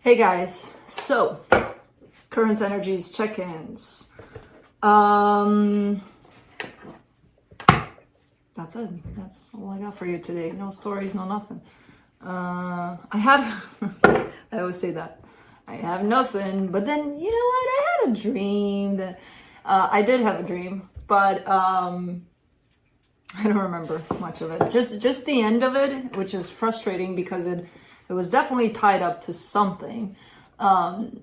Hey guys, so current energies check-ins. That's it. That's all I got for you today. No stories, no nothing. I always say that. I have nothing, but then you know what? I had a dream that I did have a dream, but I don't remember much of it. Just the end of it, which is frustrating because it was definitely tied up to something of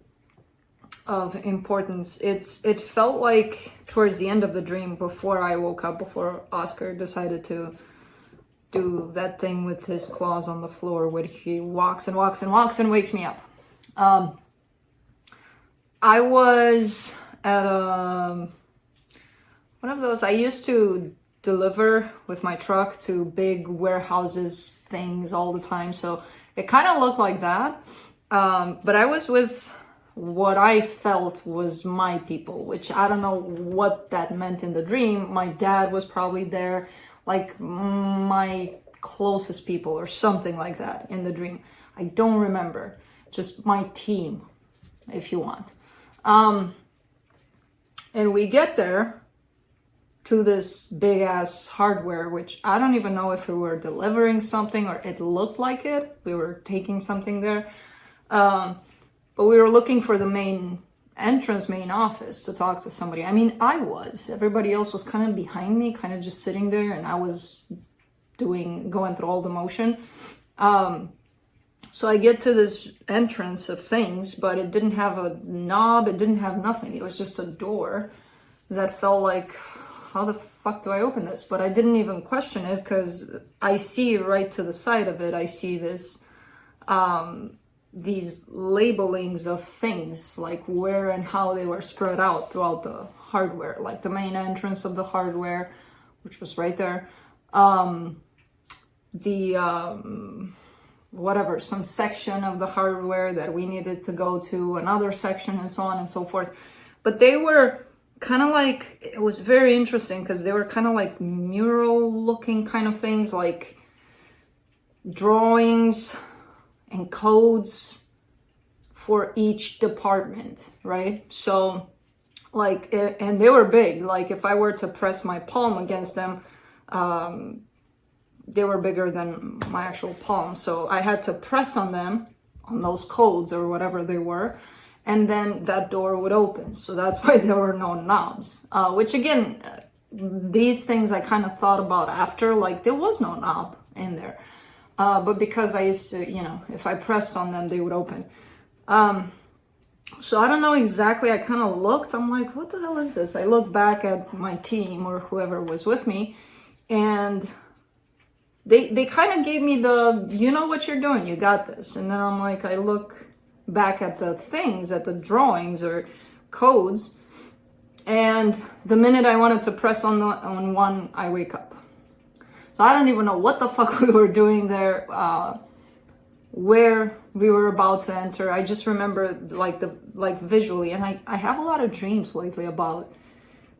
importance. It felt like towards the end of the dream, before I woke up, before Oscar decided to do that thing with his claws on the floor, where he walks and walks and walks and wakes me up. I was at one of those. I used to deliver with my truck to big warehouses things all the time, so it kind of looked like that. But I was with what I felt was my people, which I don't know what that meant in the dream. My dad was probably there, like my closest people or something like that in the dream. I don't remember. Just my team, if you want. And we get there to this big ass hardware, which I don't even know if we were delivering something or it looked like it. We were taking something there. But we were looking for the main entrance, main office to talk to somebody. I mean, I was. Everybody else was kind of behind me, kind of just sitting there, and I was going through all the motion. So I get to this entrance of things, but it didn't have a knob, it didn't have nothing. It was just a door that felt like, how the fuck do I open this? But I didn't even question it because I see right to the side of it, I see this, these labelings of things, like where and how they were spread out throughout the hardware, like the main entrance of the hardware, which was right there. Whatever, some section of the hardware that we needed to go to, another section, and so on and so forth. But they were kind of like, it was very interesting because they were kind of like mural looking kind of things, like drawings and codes for each department, right? So like, and they were big. Like if I were to press my palm against them, they were bigger than my actual palm. So I had to press on them, on those codes or whatever they were, and then that door would open. So that's why there were no knobs, which again, these things I kind of thought about after, like there was no knob in there. But because I used to, you know, if I pressed on them, they would open. So I don't know exactly. I kind of looked, I'm like, what the hell is this? I looked back at my team or whoever was with me, and they kind of gave me the, you know what you're doing, you got this. And then I'm like, I look back at the things, at the drawings or codes, and the minute I wanted to press on one, I wake up. So I don't even know what the fuck we were doing there, where we were about to enter. I just remember like visually, and I have a lot of dreams lately about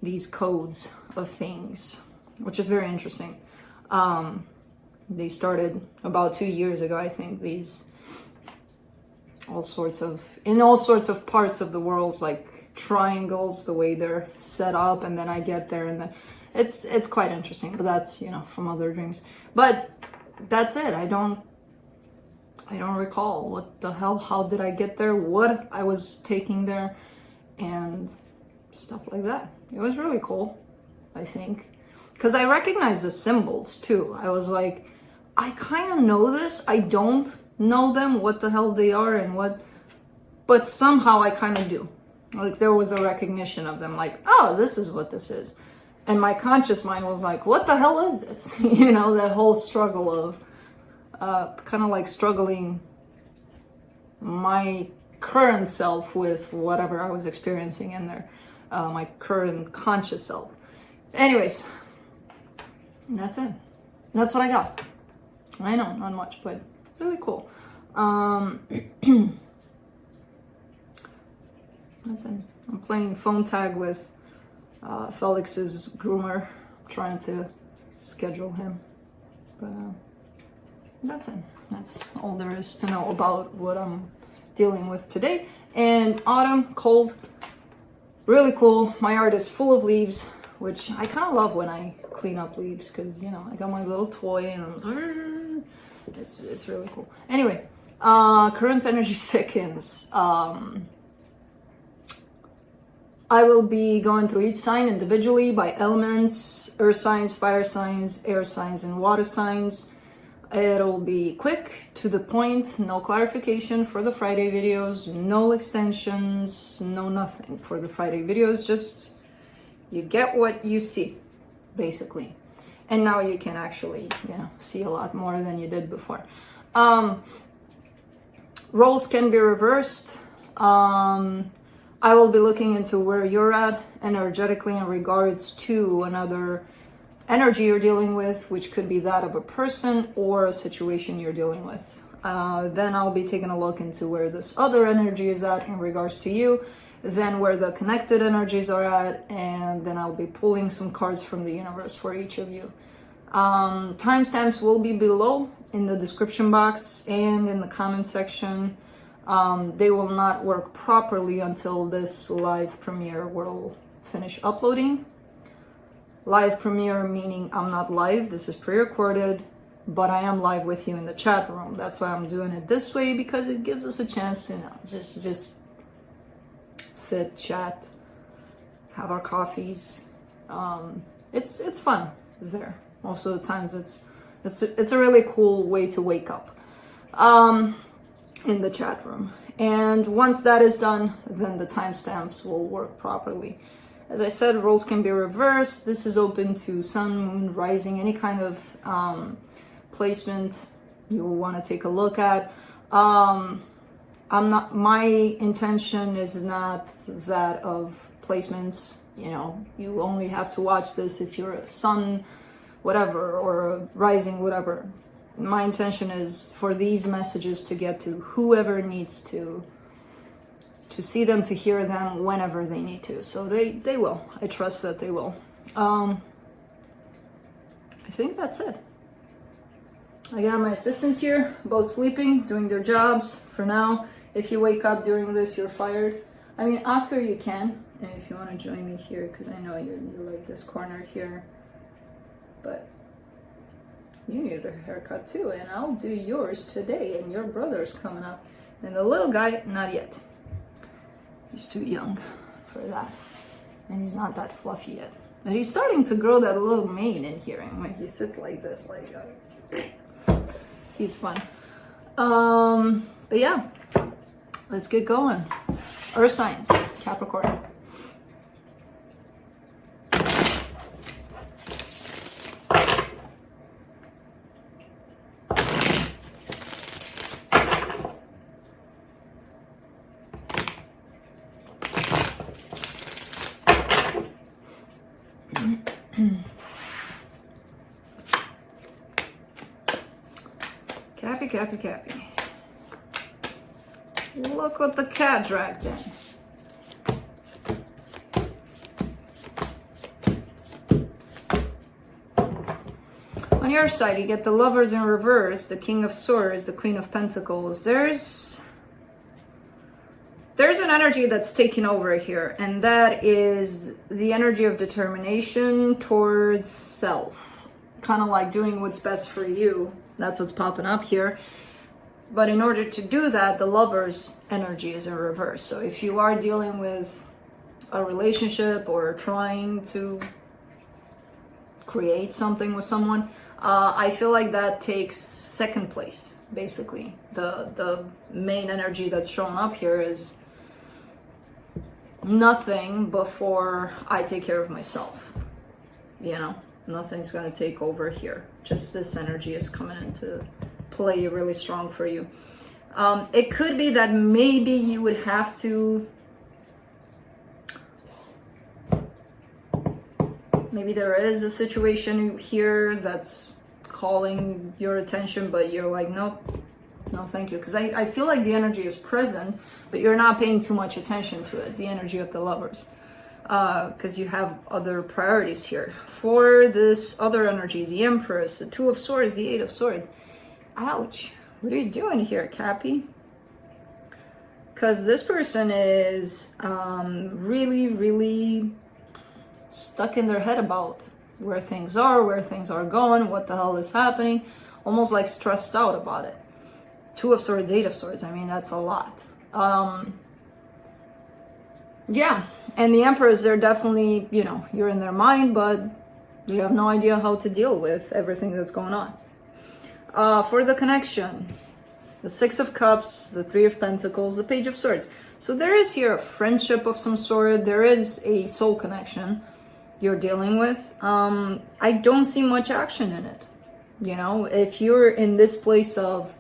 these codes of things, which is very interesting. They started about 2 years ago, I think, these in all sorts of parts of the world, like triangles, the way they're set up, and then I get there, and then it's quite interesting. But that's, you know, from other dreams. But that's it. I don't recall what the hell, how did I get there, what I was taking there, and stuff like that. It was really cool, I think, because I recognize the symbols too. I was like, I kind of know this. I don't know them, what the hell they are and what, but somehow I kind of do. Like there was a recognition of them, like, oh, this is what this is. And my conscious mind was like, what the hell is this? You know, that whole struggle of kind of like struggling my current self with whatever I was experiencing in there, my current conscious self. Anyways, that's it. That's what I got. I know, not much, but it's really cool. That's it. I'm playing phone tag with Felix's groomer, trying to schedule him. But that's it. That's all there is to know about what I'm dealing with today. And autumn, cold, really cool. My yard is full of leaves, which I kind of love when I clean up leaves, because, you know, I got my little toy and it's really cool. Anyway, current energy seconds. I will be going through each sign individually by elements: earth signs, fire signs, air signs, and water signs. It'll be quick, to the point, no clarification for the Friday videos, no extensions, no nothing for the Friday videos. Just you get what you see, basically. And now you can actually, you know, see a lot more than you did before. Roles can be reversed. I will be looking into where you're at energetically in regards to another energy you're dealing with, which could be that of a person or a situation you're dealing with. Then I'll be taking a look into where this other energy is at in regards to you, then where the connected energies are at, and then I'll be pulling some cards from the universe for each of you. Timestamps will be below in the description box and in the comment section. They will not work properly until this live premiere will finish uploading. Live premiere meaning I'm not live, this is pre-recorded, but I am live with you in the chat room. That's why I'm doing it this way, because it gives us a chance to, you know, just sit, chat, have our coffees. It's fun there. Most of the times it's a really cool way to wake up in the chat room. And once that is done, then the timestamps will work properly. As I said, roles can be reversed. This is open to sun, moon, rising, any kind of placement you will want to take a look at. My intention is not that of placements. You know, you only have to watch this if you're a sun, whatever, or a rising, whatever. My intention is for these messages to get to whoever needs to see them, to hear them whenever they need to. So they will. I trust that they will. I think that's it. I got my assistants here, both sleeping, doing their jobs for now. If you wake up during this, you're fired. I mean, Oscar, you can. And if you want to join me here, because I know you like this corner here. But you need a haircut too, and I'll do yours today, and your brother's coming up. And the little guy, not yet. He's too young for that. And he's not that fluffy yet. But he's starting to grow that little mane in here, and when he sits like this, like, he's fun. But yeah, let's get going. Earth signs, Capricorn. Cappy. Look what the cat dragged in. On your side, you get the Lovers in reverse, the King of Swords, the Queen of Pentacles. There's an energy that's taking over here, and that is the energy of determination towards self. Kind of like doing what's best for you. That's what's popping up here. But in order to do that, the Lover's energy is in reverse. So if you are dealing with a relationship or trying to create something with someone, I feel like that takes second place, basically. The main energy that's showing up here is nothing before I take care of myself. You know, nothing's going to take over here. Just this energy is coming into play really strong for you. It could be that maybe you would have to, maybe there is a situation here that's calling your attention, but you're like, nope, no thank you. Because I feel like the energy is present, but you're not paying too much attention to it, the energy of the Lovers. Because you have other priorities here. For this other energy, the Empress, the Two of Swords, the Eight of Swords. Ouch. What are you doing here, Cappy? Because this person is really, really stuck in their head about where things are going, what the hell is happening, almost like stressed out about it. 2 of Swords, 8 of Swords, I mean, that's a lot. Yeah, and the Empress, they're definitely, you know, you're in their mind, but you have no idea how to deal with everything that's going on. For the connection, the 6 of Cups, the 3 of Pentacles, the Page of Swords. So there is here a friendship of some sort. There is a soul connection you're dealing with. I don't see much action in it. You know, if you're in this place of,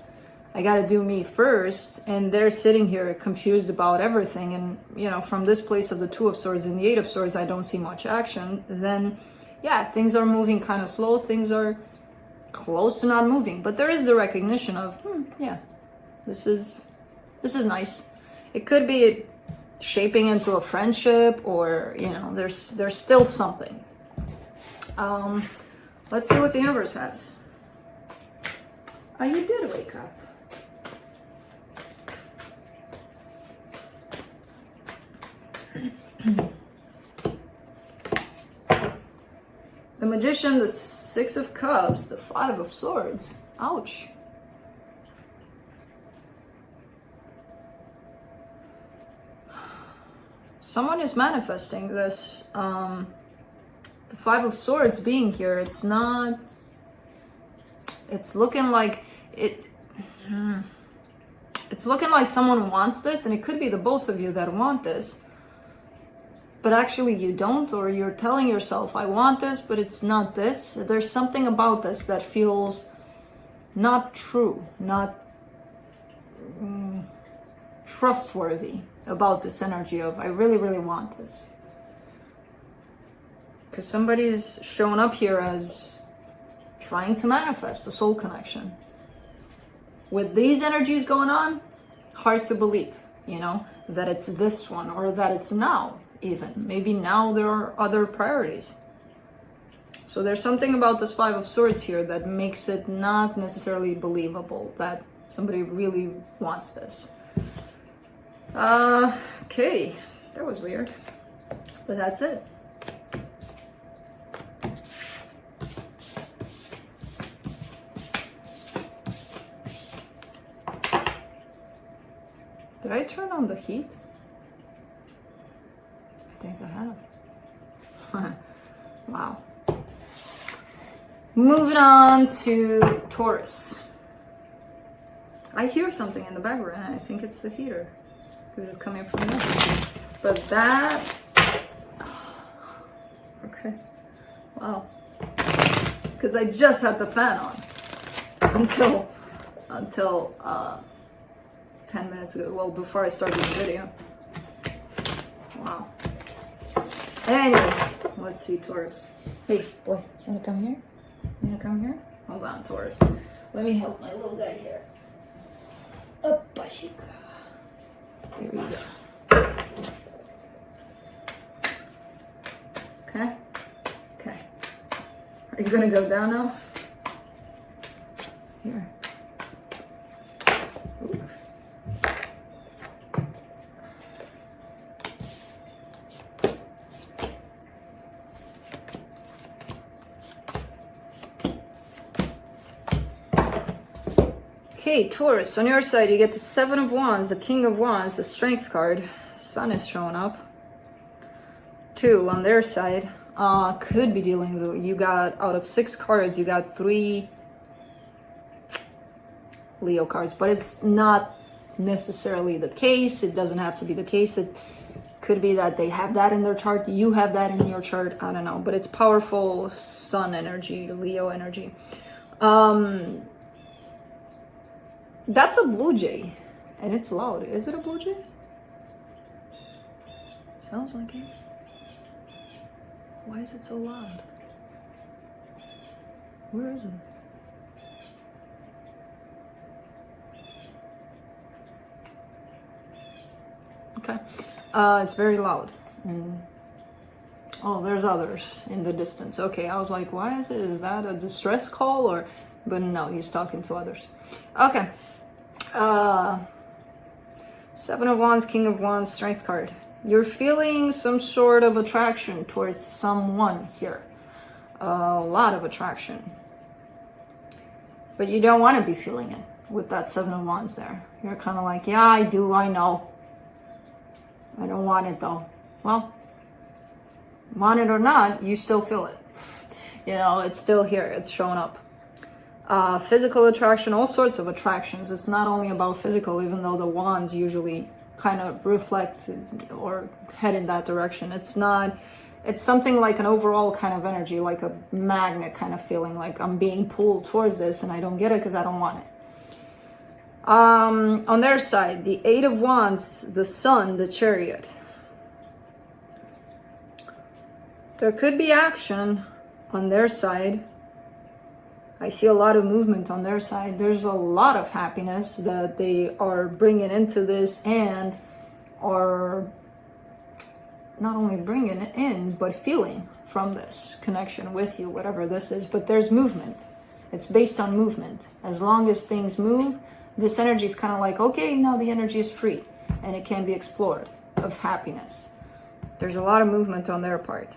I gotta do me first, and they're sitting here confused about everything, and, you know, from this place of the 2 of Swords and the 8 of Swords, I don't see much action, then, yeah, things are moving kind of slow. Things are close to not moving. But there is the recognition of, yeah, this is nice. It could be shaping into a friendship, or, you know, there's still something. Let's see what the universe has. Oh, you did wake up. The Magician, the 6 of Cups, the 5 of Swords. Ouch. Someone is manifesting this. The 5 of Swords being here, it's not... It's looking like it... It's looking like someone wants this, and it could be the both of you that want this. But actually you don't, or you're telling yourself, I want this, but it's not this. There's something about this that feels not true, not trustworthy about this energy of, I really, really want this. Because somebody's showing up here as trying to manifest a soul connection. With these energies going on, hard to believe, you know, that it's this one, or that it's now. Even maybe now there are other priorities. So there's something about this 5 of Swords here that makes it not necessarily believable that somebody really wants this. Okay, that was weird, but that's it. Did I turn on the heat? I think I have. Wow. Moving on to Taurus. I hear something in the background. I think it's the heater, because it's coming from there. But that... Okay. Wow. Because I just had the fan on until 10 minutes ago. Well, before I started the video. Wow. Anyways, let's see, Taurus. Hey, boy, you wanna come here? You wanna come here? Hold on, Taurus. Let me help my little guy here. Up, Bashika. Here we go. Okay? Okay. Are you gonna go down now? Here. Ooh. Okay, Taurus, on your side, you get the 7 of Wands, the King of Wands, the Strength card. Sun is showing up. 2 on their side. Could be dealing with, you got, out of 6 cards, you got 3 Leo cards, but it's not necessarily the case. It doesn't have to be the case. It could be that they have that in their chart, you have that in your chart, I don't know, but it's powerful Sun energy, Leo energy. That's a blue jay, and it's loud. Is it a blue jay? Sounds like it. Why is it so loud? Where is it? Okay. It's very loud. And oh, there's others in the distance. Okay, I was like, why is it? Is that a distress call? Or, but no, he's talking to others. Okay. Seven of Wands, King of Wands, Strength card. You're feeling some sort of attraction towards someone here. A lot of attraction. But you don't want to be feeling it with that Seven of Wands there. You're kind of like, yeah, I do, I know. I don't want it though. Well, want it or not, you still feel it. You know, it's still here, it's showing up. Physical attraction, all sorts of attractions. It's not only about physical, even though the wands usually kind of reflect or head in that direction. It's not, it's something like an overall kind of energy, like a magnet kind of feeling, like I'm being pulled towards this and I don't get it because I don't want it. On their side, the Eight of Wands, the Sun, the Chariot. There could be action on their side. I see a lot of movement on their side. There's a lot of happiness that they are bringing into this and are not only bringing it in, but feeling from this connection with you, whatever this is. But there's movement. It's based on movement. As long as things move, this energy is kind of like, okay, now the energy is free and it can be explored of happiness. There's a lot of movement on their part.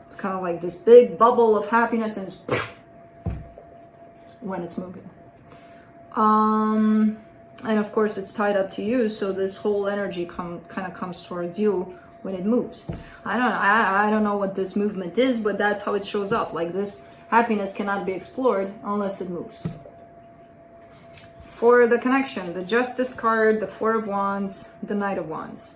It's kind of like this big bubble of happiness and it's when it's moving. And of course it's tied up to you, so this whole energy kind of comes towards you when it moves. I don't know what this movement is, but that's how it shows up. Like this happiness cannot be explored unless it moves. For the connection, the Justice card, the Four of Wands, the Knight of Wands.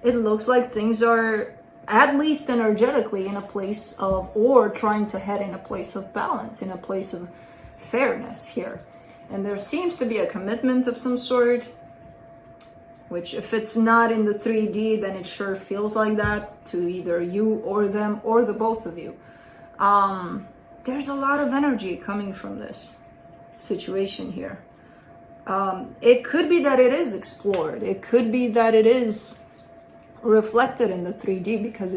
It looks like things are at least energetically in a place of, or trying to head in a place of balance, in a place of fairness here. And there seems to be a commitment of some sort, which if it's not in the 3D, then it sure feels like that to either you or them or the both of you. There's a lot of energy coming from this situation here. It could be that it is explored. It could be that it is reflected in the 3D because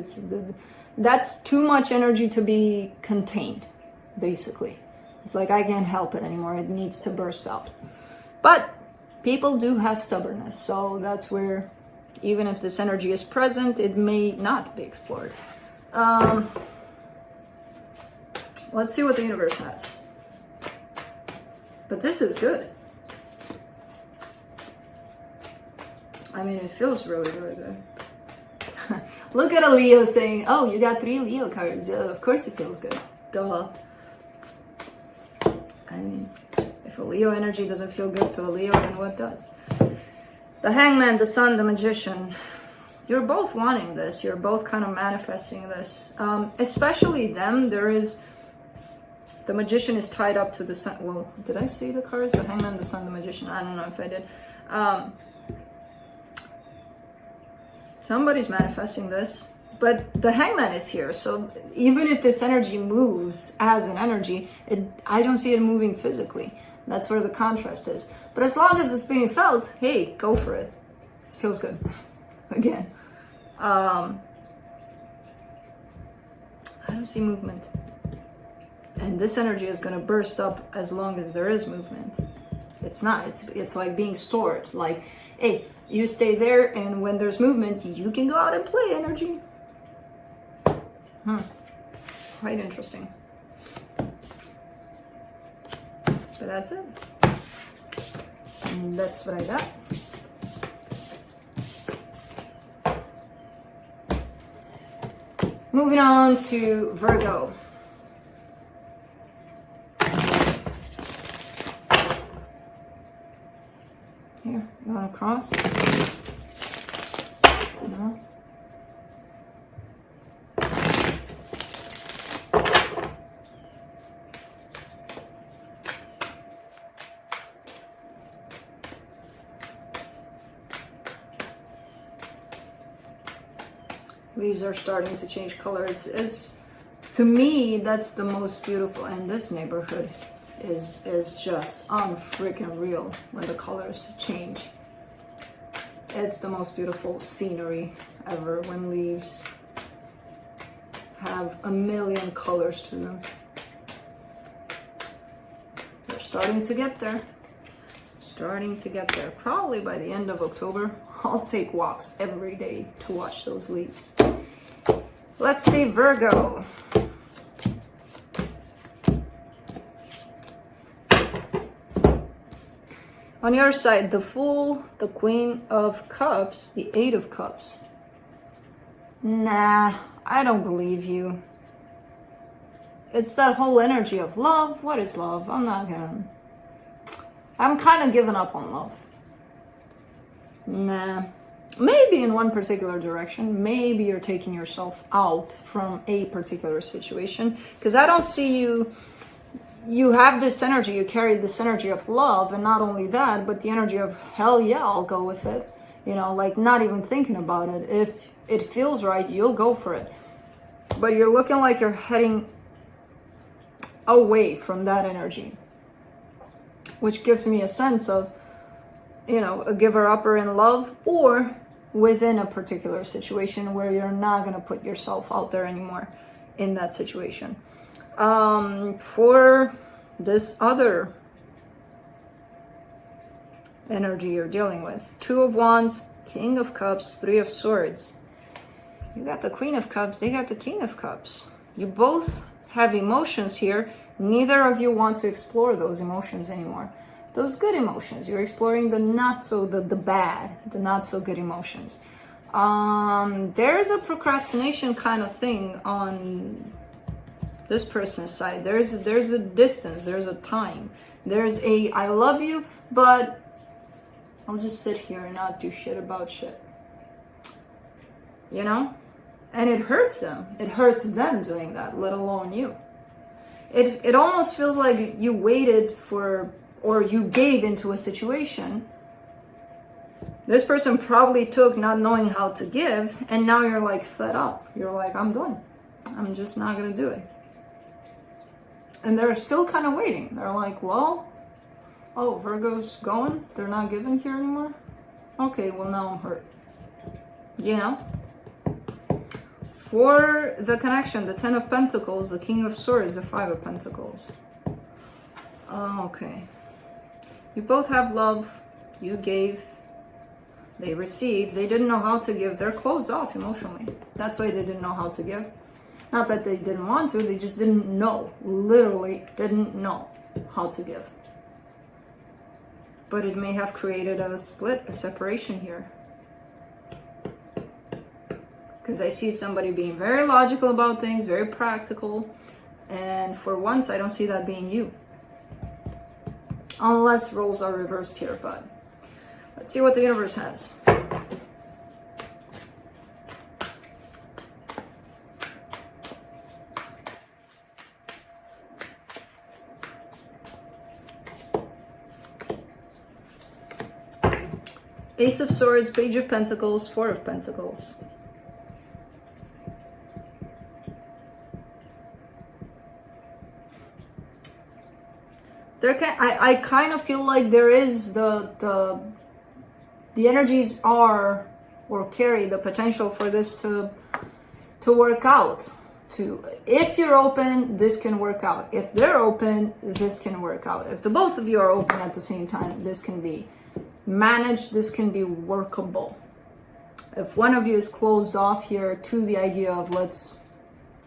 that's too much energy to be contained, basically. It's like, I can't help it anymore. It needs to burst out. But people do have stubbornness. So that's where, even if this energy is present, it may not be explored. Let's see what the universe has. But this is good. I mean, it feels really, really good. Look at a Leo saying, oh, you got 3 Leo cards. Of course it feels good. Duh. I mean, if a Leo energy doesn't feel good to a Leo, then what does? The Hangman, the Sun, the Magician. You're both wanting this. You're both kind of manifesting this. Especially them. There is... The Magician is tied up to the Sun. Well, did I say the cards? The Hangman, the Sun, the Magician. I don't know if I did. Somebody's manifesting this, but the Hangman is here. So even if this energy moves as an energy, I don't see it moving physically. That's where the contrast is. But as long as it's being felt, hey, go for it. It feels good. Again. I don't see movement. And this energy is going to burst up as long as there is movement. It's not. It's like being stored. Like, hey, you stay there, and when there's movement, you can go out and play energy. Quite interesting. But that's it. And that's what I got. Moving on to Virgo. Here, you want to cross? No. Leaves are starting to change color. It's to me, that's the most beautiful, and this neighborhood is just unfreaking real when the colors change. It's the most beautiful scenery ever when leaves have a million colors to them. They're starting to get there. starting to get there. Probably by the end of October, I'll take walks every day to watch those leaves. Let's see Virgo. On your side, the Fool, the Queen of Cups, the Eight of Cups. Nah, I don't believe you. It's that whole energy of love. What is love? I'm kind of giving up on love. Nah. Maybe in one particular direction. Maybe you're taking yourself out from a particular situation. Because I don't see you. You have this energy. You carry this energy of love. And not only that, but the energy of hell yeah, I'll go with it. You know, like not even thinking about it. If it feels right, you'll go for it. But you're looking like you're heading away from that energy, which gives me a sense of, you know, a giver-upper in love or within a particular situation where you're not going to put yourself out there anymore in that situation. For this other energy you're dealing with, Two of Wands, King of Cups, Three of Swords. You got the Queen of Cups, they got the King of Cups. You both have emotions here. Neither of you want to explore those emotions anymore. Those good emotions. You're exploring the not so, the bad, the not so good emotions. There's a procrastination kind of thing on this person's side. There's a distance, there's a time. There's a I love you, but I'll just sit here and not do shit about shit. You know? And it hurts them. It hurts them doing that, let alone you. It almost feels like you waited for, or you gave into a situation. This person probably took not knowing how to give, and now you're like fed up. You're like, I'm done. I'm just not gonna do it. And they're still kind of waiting. They're like, well, oh, Virgo's going? They're not giving here anymore? Okay, well now I'm hurt. You know? For the connection, the Ten of Pentacles, the King of Swords, the Five of Pentacles. Okay. You both have love. You gave. They received. They didn't know how to give. They're closed off emotionally. That's why they didn't know how to give. Not that they didn't want to. They just didn't know. Literally didn't know how to give. But it may have created a split, a separation here. Because I see somebody being very logical about things, very practical. And for once, I don't see that being you. Unless roles are reversed here, but let's see what the universe has. Ace of Swords, Page of Pentacles, Four of Pentacles. I kind of feel like there is the energies are or carry the potential for this to work out. If you're open, this can work out. If they're open, this can work out. If the both of you are open at the same time, this can be managed, this can be workable. If one of you is closed off here to the idea of let's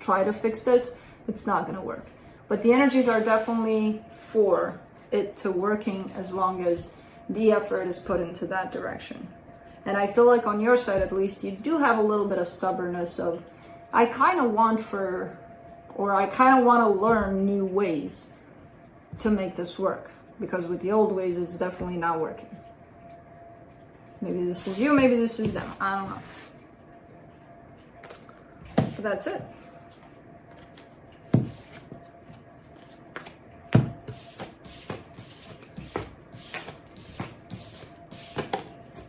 try to fix this, it's not going to work. But the energies are definitely for it to working as long as the effort is put into that direction. And I feel like on your side, at least, you do have a little bit of stubbornness of, I kind of want to learn new ways to make this work. Because with the old ways, it's definitely not working. Maybe this is you, maybe this is them. I don't know. But that's it.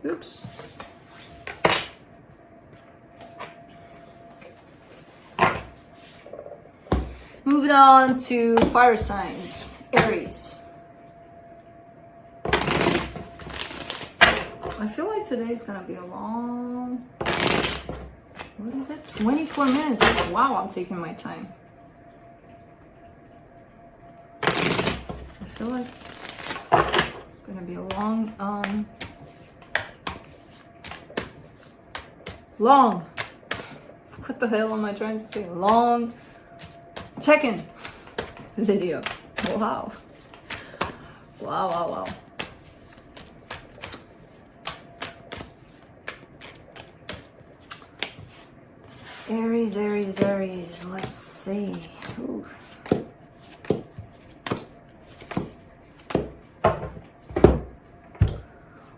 Oops. Moving on to fire signs. Aries. I feel like today's gonna be a long, what is it? 24 minutes. Wow, I'm taking my time. I feel like it's gonna be a long, what the hell am I trying to say? Long check-in video. Wow. Wow, wow, wow. Aries, Aries, Aries. Let's see. Ooh.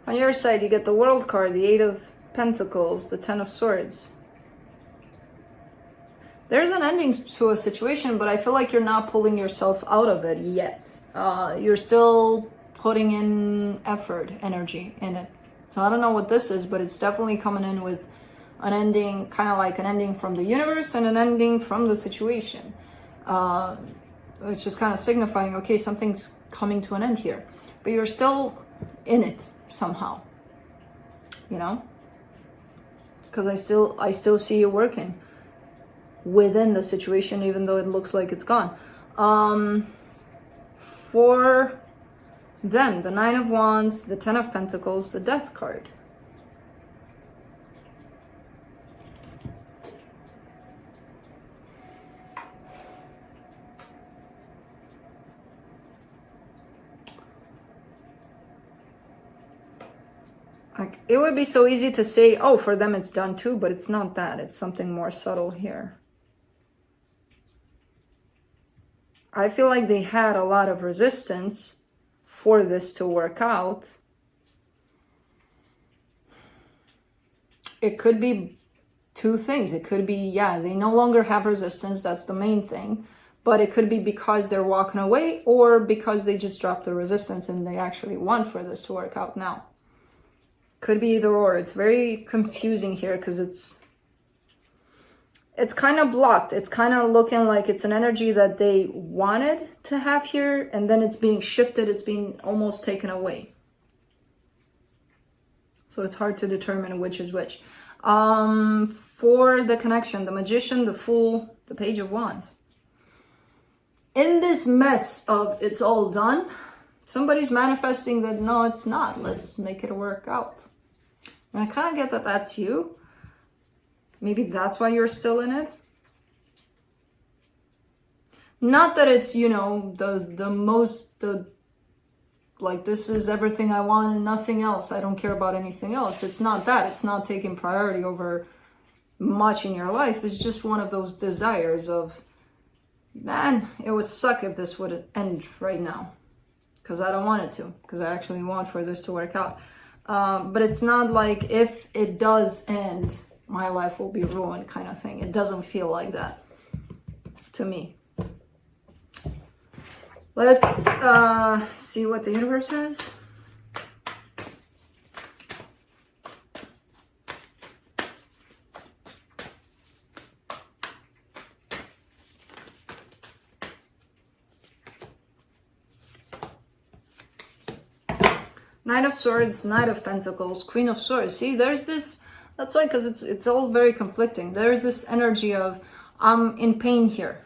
On your side, you get the World card, the Eight of Pentacles, the Ten of Swords. There's an ending to a situation, but I feel like you're not pulling yourself out of it yet. You're still putting in effort, energy in it. So I don't know what this is, but it's definitely coming in with an ending, kind of like an ending from the universe and an ending from the situation. It's just kind of signifying, okay, something's coming to an end here. But you're still in it somehow, you know? Because I still see you working within the situation, even though it looks like it's gone. For them, the Nine of Wands, the Ten of Pentacles, the Death card. Like, it would be so easy to say, oh, for them it's done too, but it's not that. It's something more subtle here. I feel like they had a lot of resistance for this to work out. It could be two things. It could be, yeah, they no longer have resistance. That's the main thing. But it could be because they're walking away, or because they just dropped the resistance and they actually want for this to work out now. Could be either or. It's very confusing here because it's kind of blocked. It's kind of looking like it's an energy that they wanted to have here, and then it's being shifted. It's being almost taken away. So it's hard to determine which is which. For the connection, the Magician, the Fool, the Page of Wands. In this mess of it's all done, somebody's manifesting that, no, it's not. Let's make it work out. And I kind of get that that's you. Maybe that's why you're still in it. Not that it's, you know, like, this is everything I want and nothing else. I don't care about anything else. It's not that. It's not taking priority over much in your life. It's just one of those desires of, man, it would suck if this would end right now. Because I don't want it to. Because I actually want for this to work out. But it's not like if it does end, my life will be ruined kind of thing. It doesn't feel like that to me. Let's see what the universe says. Knight of Swords, Knight of Pentacles, Queen of Swords. See, there's this, that's why, because it's all very conflicting. There's this energy of, I'm in pain here.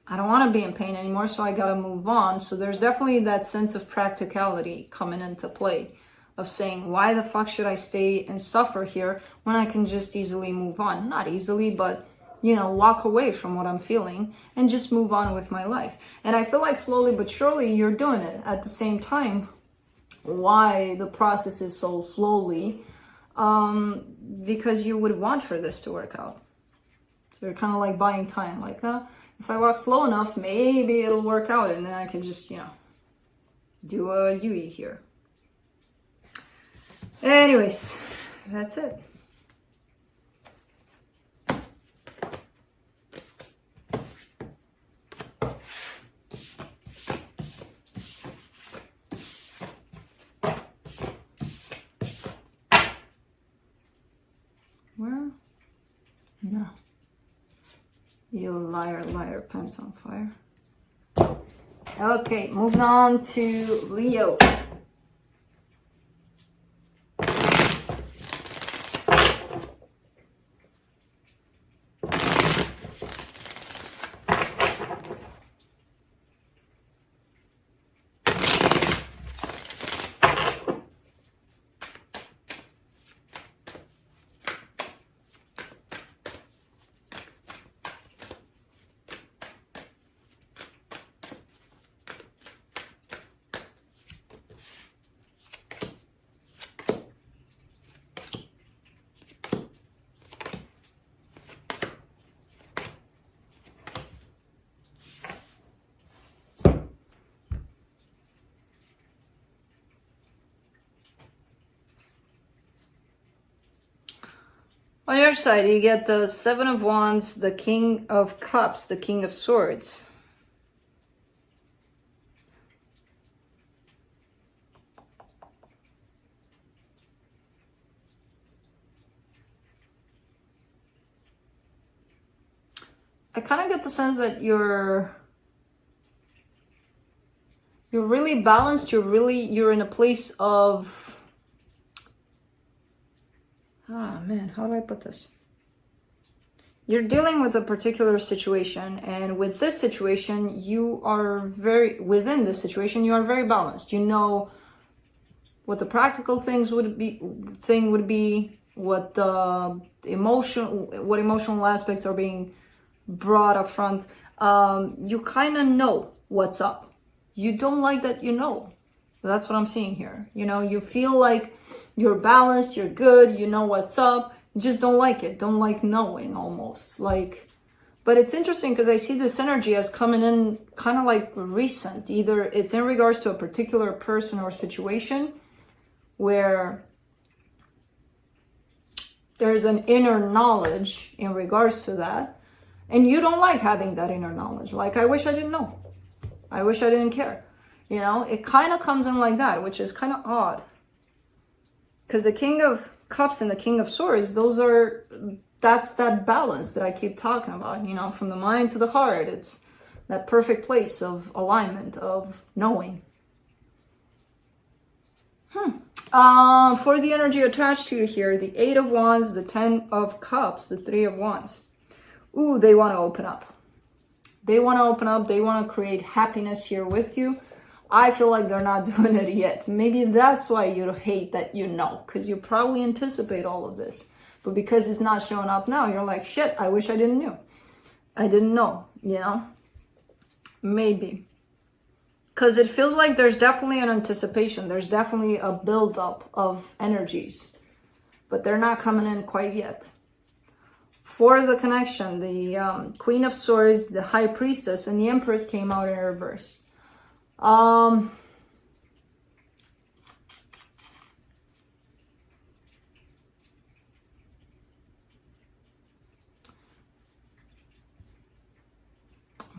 I don't want to be in pain anymore, so I gotta move on. So there's definitely that sense of practicality coming into play of saying, why the fuck should I stay and suffer here when I can just easily move on? Not easily, but, you know, walk away from what I'm feeling and just move on with my life. And I feel like slowly but surely you're doing it. At the same time, why the process is so slowly, because you would want for this to work out. So you're kind of like buying time, like, if I walk slow enough, maybe it'll work out, and then I can just, you know, do a Yui here. Anyways, that's it. Where? No. You liar, liar, pants on fire. Okay, moving on to Leo. On your side, you get the Seven of Wands, the King of Cups, the King of Swords. I kind of get the sense that you're really balanced. You're in a place of, man, how do I put this? You're dealing with a particular situation, and with this situation, within this situation, you are very balanced. You know what the practical would be, what emotional aspects are being brought up front. You kind of know what's up. You don't like that, that's what I'm seeing here. You feel like you're balanced, you're good, you know what's up. You just don't like it, don't like knowing, almost like. But it's interesting because I see this energy as coming in kind of like recent. Either it's in regards to a particular person or situation where there's an inner knowledge in regards to that. And you don't like having that inner knowledge. Like, I wish I didn't know. I wish I didn't care. It kind of comes in like that, which is kind of odd. Because the King of Cups and the King of Swords, that's that balance that I keep talking about, from the mind to the heart. It's that perfect place of alignment, of knowing. For the energy attached to you here, the Eight of Wands, the Ten of Cups, the Three of Wands. Ooh, they want to open up. They want to open up. They want to create happiness here with you. I feel like they're not doing it yet. Maybe that's why you hate that because you probably anticipate all of this. But because it's not showing up now, you're like, shit, I wish I didn't know. I didn't know, Maybe. Because it feels like there's definitely an anticipation. There's definitely a buildup of energies. But they're not coming in quite yet. For the connection, the Queen of Swords, the High Priestess, and the Empress came out in reverse. I'm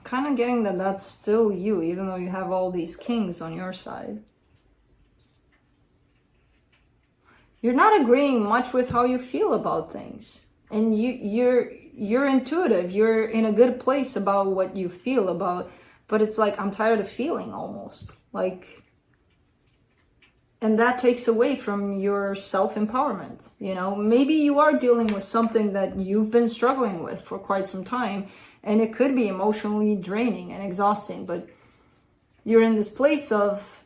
kind of getting that that's still you, even though you have all these kings on your side. You're not agreeing much with how you feel about things. And you're intuitive. You're in a good place about what you feel about. But it's like, I'm tired of feeling almost. Like, and that takes away from your self-empowerment. Maybe you are dealing with something that you've been struggling with for quite some time. And it could be emotionally draining and exhausting. But you're in this place of,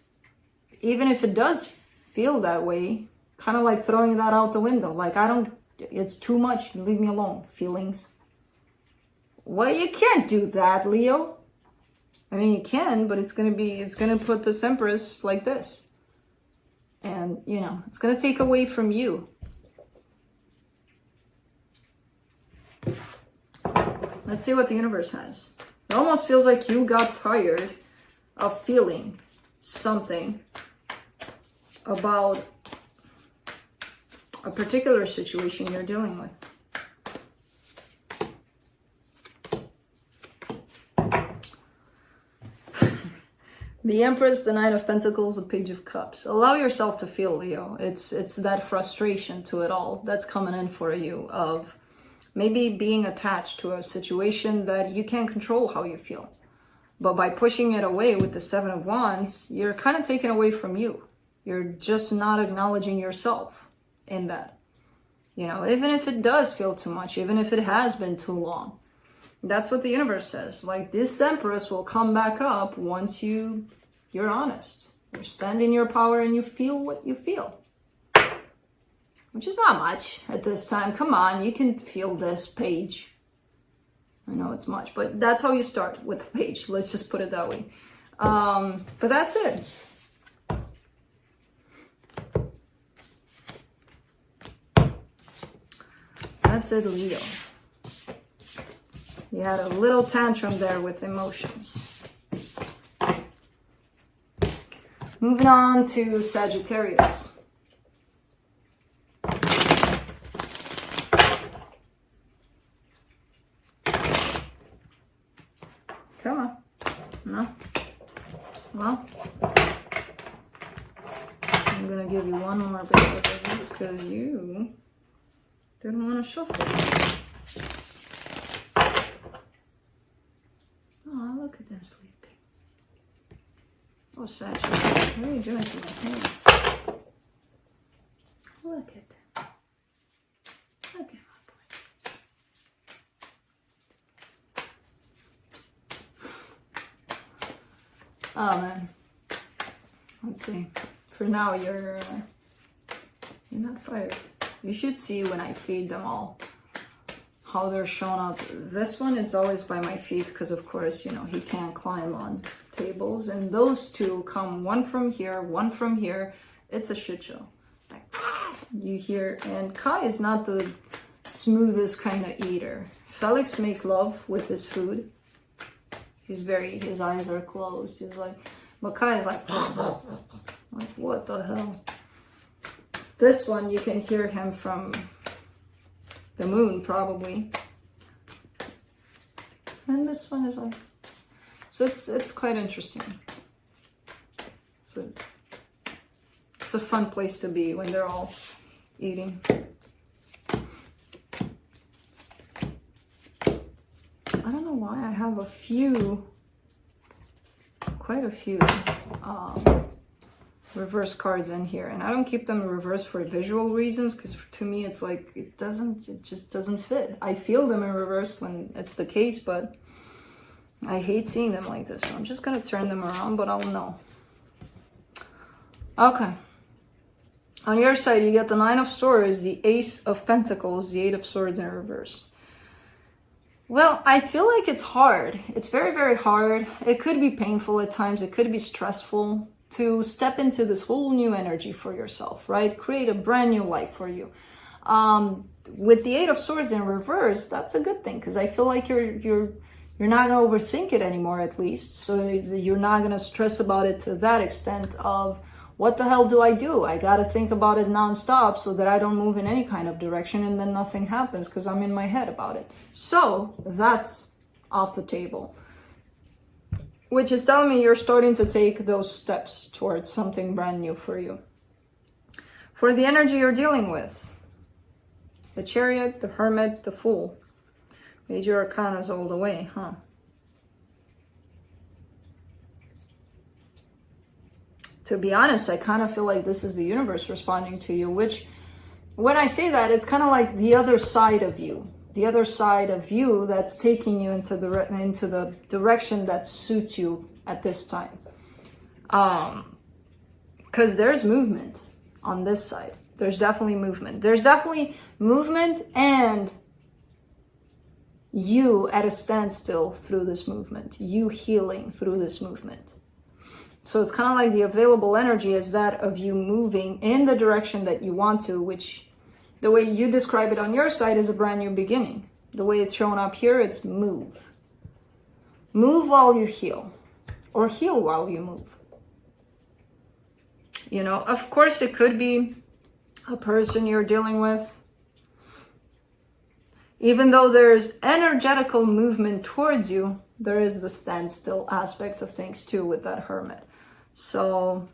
even if it does feel that way, kind of like throwing that out the window. Like, it's too much. Leave me alone. Feelings. Well, you can't do that, Leo. I mean, you can, but it's going to put this Empress like this. And, it's going to take away from you. Let's see what the universe has. It almost feels like you got tired of feeling something about a particular situation you're dealing with. The Empress, the Knight of Pentacles, the Page of Cups. Allow yourself to feel, Leo. It's that frustration to it all that's coming in for you of maybe being attached to a situation that you can't control how you feel. But by pushing it away with the Seven of Wands, you're kind of taken away from you. You're just not acknowledging yourself in that. Even if it does feel too much, even if it has been too long. That's what the universe says. Like, this Empress will come back up once you're honest. You stand in your power and you feel what you feel. Which is not much at this time. Come on, you can feel this, Page. I know it's much, but that's how you start with the Page. Let's just put it that way. But that's it. That's it, Leo. You had a little tantrum there with emotions. Moving on to Sagittarius. Well, I'm gonna give you one more because of this, because you didn't want to shuffle. Oh, look at them sleeping. Oh, Sagittarius, what are you doing to my hands? Look at them. Look at my boy. Oh man. Let's see. For now, you're not fired. You should see when I feed them all how they're showing up. This one is always by my feet because, of course, you know, he can't climb on tables. And those two come one from here, one from here. It's a shit show. Like, you hear, and Kai is not the smoothest kind of eater. Felix makes love with his food. His eyes are closed. He's like, but Kai is like, like, what the hell? This one, you can hear him from the moon, probably. And this one is like, so it's quite interesting. It's a fun place to be when they're all eating. I don't know why I have quite a few reverse cards in here, and I don't keep them in reverse for visual reasons, because to me it's like it just doesn't fit. I feel them in reverse when it's the case, but I hate seeing them like this, so I'm just gonna turn them around, but I'll know. Okay, on your side you get the Nine of Swords, the Ace of Pentacles, the Eight of Swords in reverse. Well, I feel like it's hard. It's very, very hard. It could be painful at times. It could be stressful to step into this whole new energy for yourself, right? Create a brand new life for you. With the Eight of Swords in reverse, that's a good thing, because I feel like you're not gonna overthink it anymore, at least. So you're not gonna stress about it to that extent of, what the hell do? I gotta think about it nonstop so that I don't move in any kind of direction and then nothing happens because I'm in my head about it. So that's off the table. Which is telling me you're starting to take those steps towards something brand new for you. For the energy you're dealing with, the Chariot, the Hermit, the Fool. Major Arcanas all the way, huh? To be honest, I kind of feel like this is the universe responding to you, which, when I say that, it's kind of like the other side of you. The other side of you that's taking you into the direction that suits you at this time. Because there's movement on this side. There's definitely movement. There's definitely movement, and you at a standstill through this movement. You healing through this movement. So it's kind of like the available energy is that of you moving in the direction that you want to, which the way you describe it on your side is a brand new beginning. The way it's showing up here, it's move. Move while you heal, or heal while you move. You know, of course it could be a person you're dealing with. Even though there's energetical movement towards you, there is the standstill aspect of things too with that Hermit. So,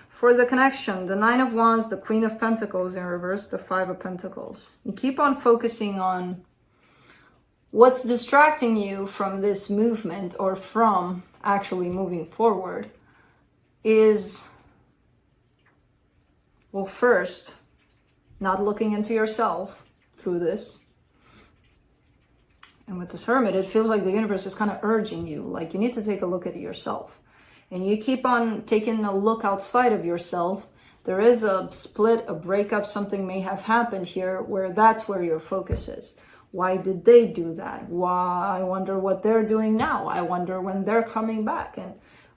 for the connection, the Nine of Wands, the Queen of Pentacles in reverse, the Five of Pentacles. You keep on focusing on what's distracting you from this movement, or from actually moving forward, is, well, first, not looking into yourself through this. And with this Hermit, it feels like the universe is kind of urging you, like you need to take a look at yourself. And you keep on taking a look outside of yourself. There is a split, a breakup, something may have happened here where that's where your focus is. Why did they do that? Why? I wonder what they're doing now. I wonder when they're coming back. And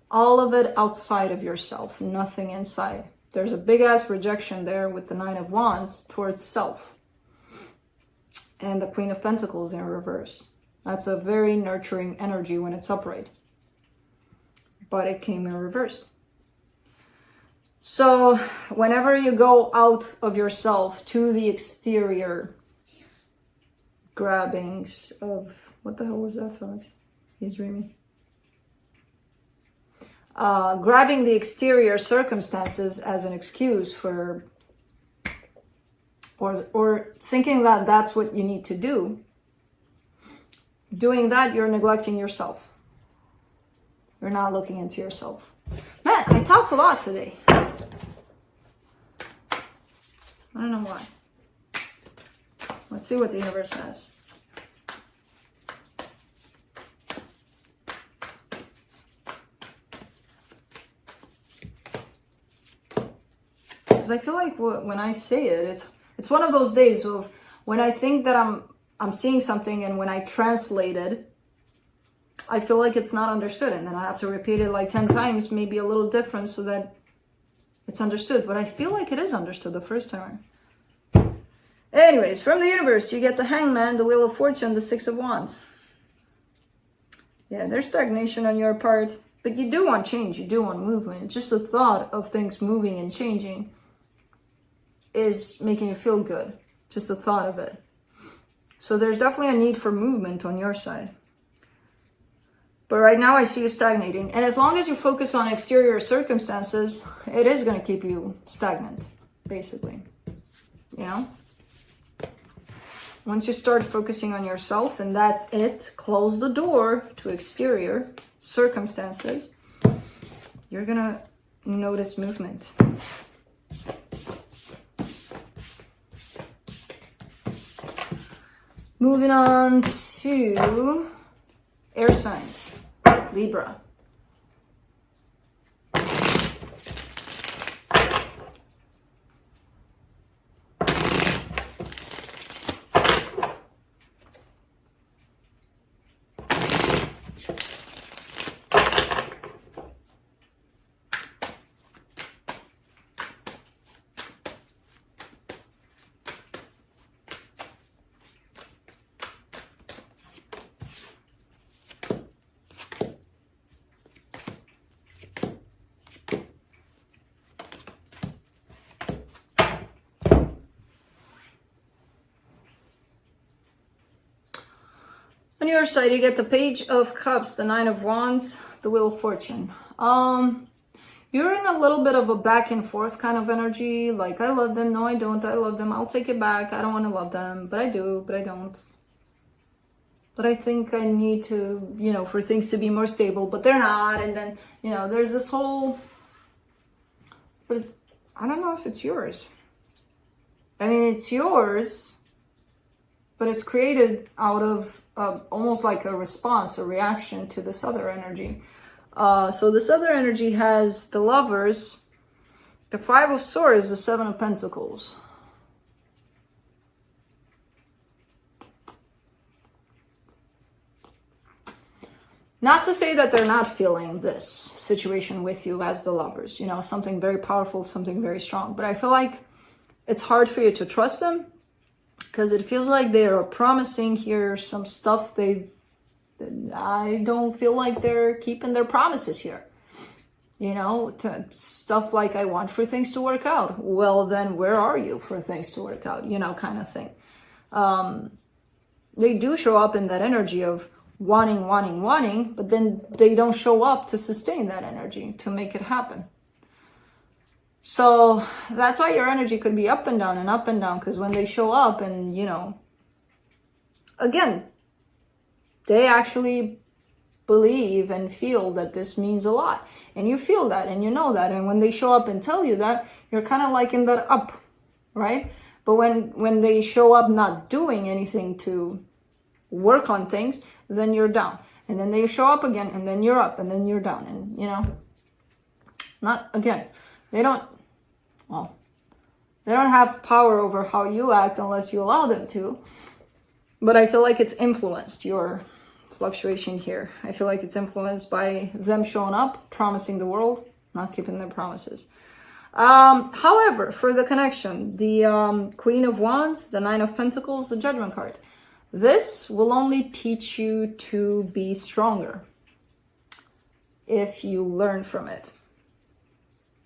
all of it outside of yourself, nothing inside. There's a big ass rejection there with the Nine of Wands towards self. And the Queen of Pentacles in reverse. That's a very nurturing energy when it's upright. But it came in reverse. So whenever you go out of yourself to the exterior grabbings of, what the hell was that, Felix? He's dreaming. grabbing the exterior circumstances as an excuse for, or thinking that that's what you need to do. Doing that, you're neglecting yourself. You're not looking into yourself. Man, I talked a lot today. I don't know why. Let's see what the universe says. Because I feel like when I say it, it's one of those days of when I think that I'm seeing something, and when I translate it, I feel like it's not understood, and then I have to repeat it like 10 times, maybe a little different, so that it's understood. But I feel like it is understood the first time. Anyways, from the universe, you get the Hangman, the Wheel of Fortune, the Six of Wands. Yeah, there's stagnation on your part, but you do want change, you do want movement. Just the thought of things moving and changing is making you feel good. Just the thought of it. So there's definitely a need for movement on your side. But right now I see you stagnating. And as long as you focus on exterior circumstances, it is going to keep you stagnant, basically. You know? Once you start focusing on yourself, and that's it, close the door to exterior circumstances, you're going to notice movement. Moving on to air signs, Libra. On your side, you get the Page of Cups, the Nine of Wands, the Wheel of Fortune. You're in a little bit of a back and forth kind of energy. Like, I love them. No, I don't. I love them. I'll take it back. I don't want to love them. But I do. But I don't. But I think I need to, you know, for things to be more stable. But they're not. And then, you know, there's this whole... But I don't know if it's yours. I mean, it's yours. But it's created out of almost like a response, a reaction to this other energy. So this other energy has the Lovers, the Five of Swords, the Seven of Pentacles. Not to say that they're not feeling this situation with you as the Lovers, you know, something very powerful, something very strong. But I feel like it's hard for you to trust them, because it feels like they are promising here some stuff I don't feel like they're keeping their promises here. You know, stuff like, I want for things to work out. Well, then where are you for things to work out? You know, kind of thing. They do show up in that energy of wanting, but then they don't show up to sustain that energy, to make it happen. So that's why your energy could be up and down, because when they show up and, you know, again, they actually believe and feel that this means a lot. And you feel that and you know that. And when they show up and tell you that, you're kind of like in that up, right? But when they show up not doing anything to work on things, then you're down. And then they show up again, and then you're up, and then you're down. And, you know, not again. They don't have power over how you act unless you allow them to. But I feel like it's influenced your fluctuation here. I feel like it's influenced by them showing up, promising the world, not keeping their promises. However, for the connection, the Queen of Wands, the Nine of Pentacles, the Judgment card. This will only teach you to be stronger if you learn from it.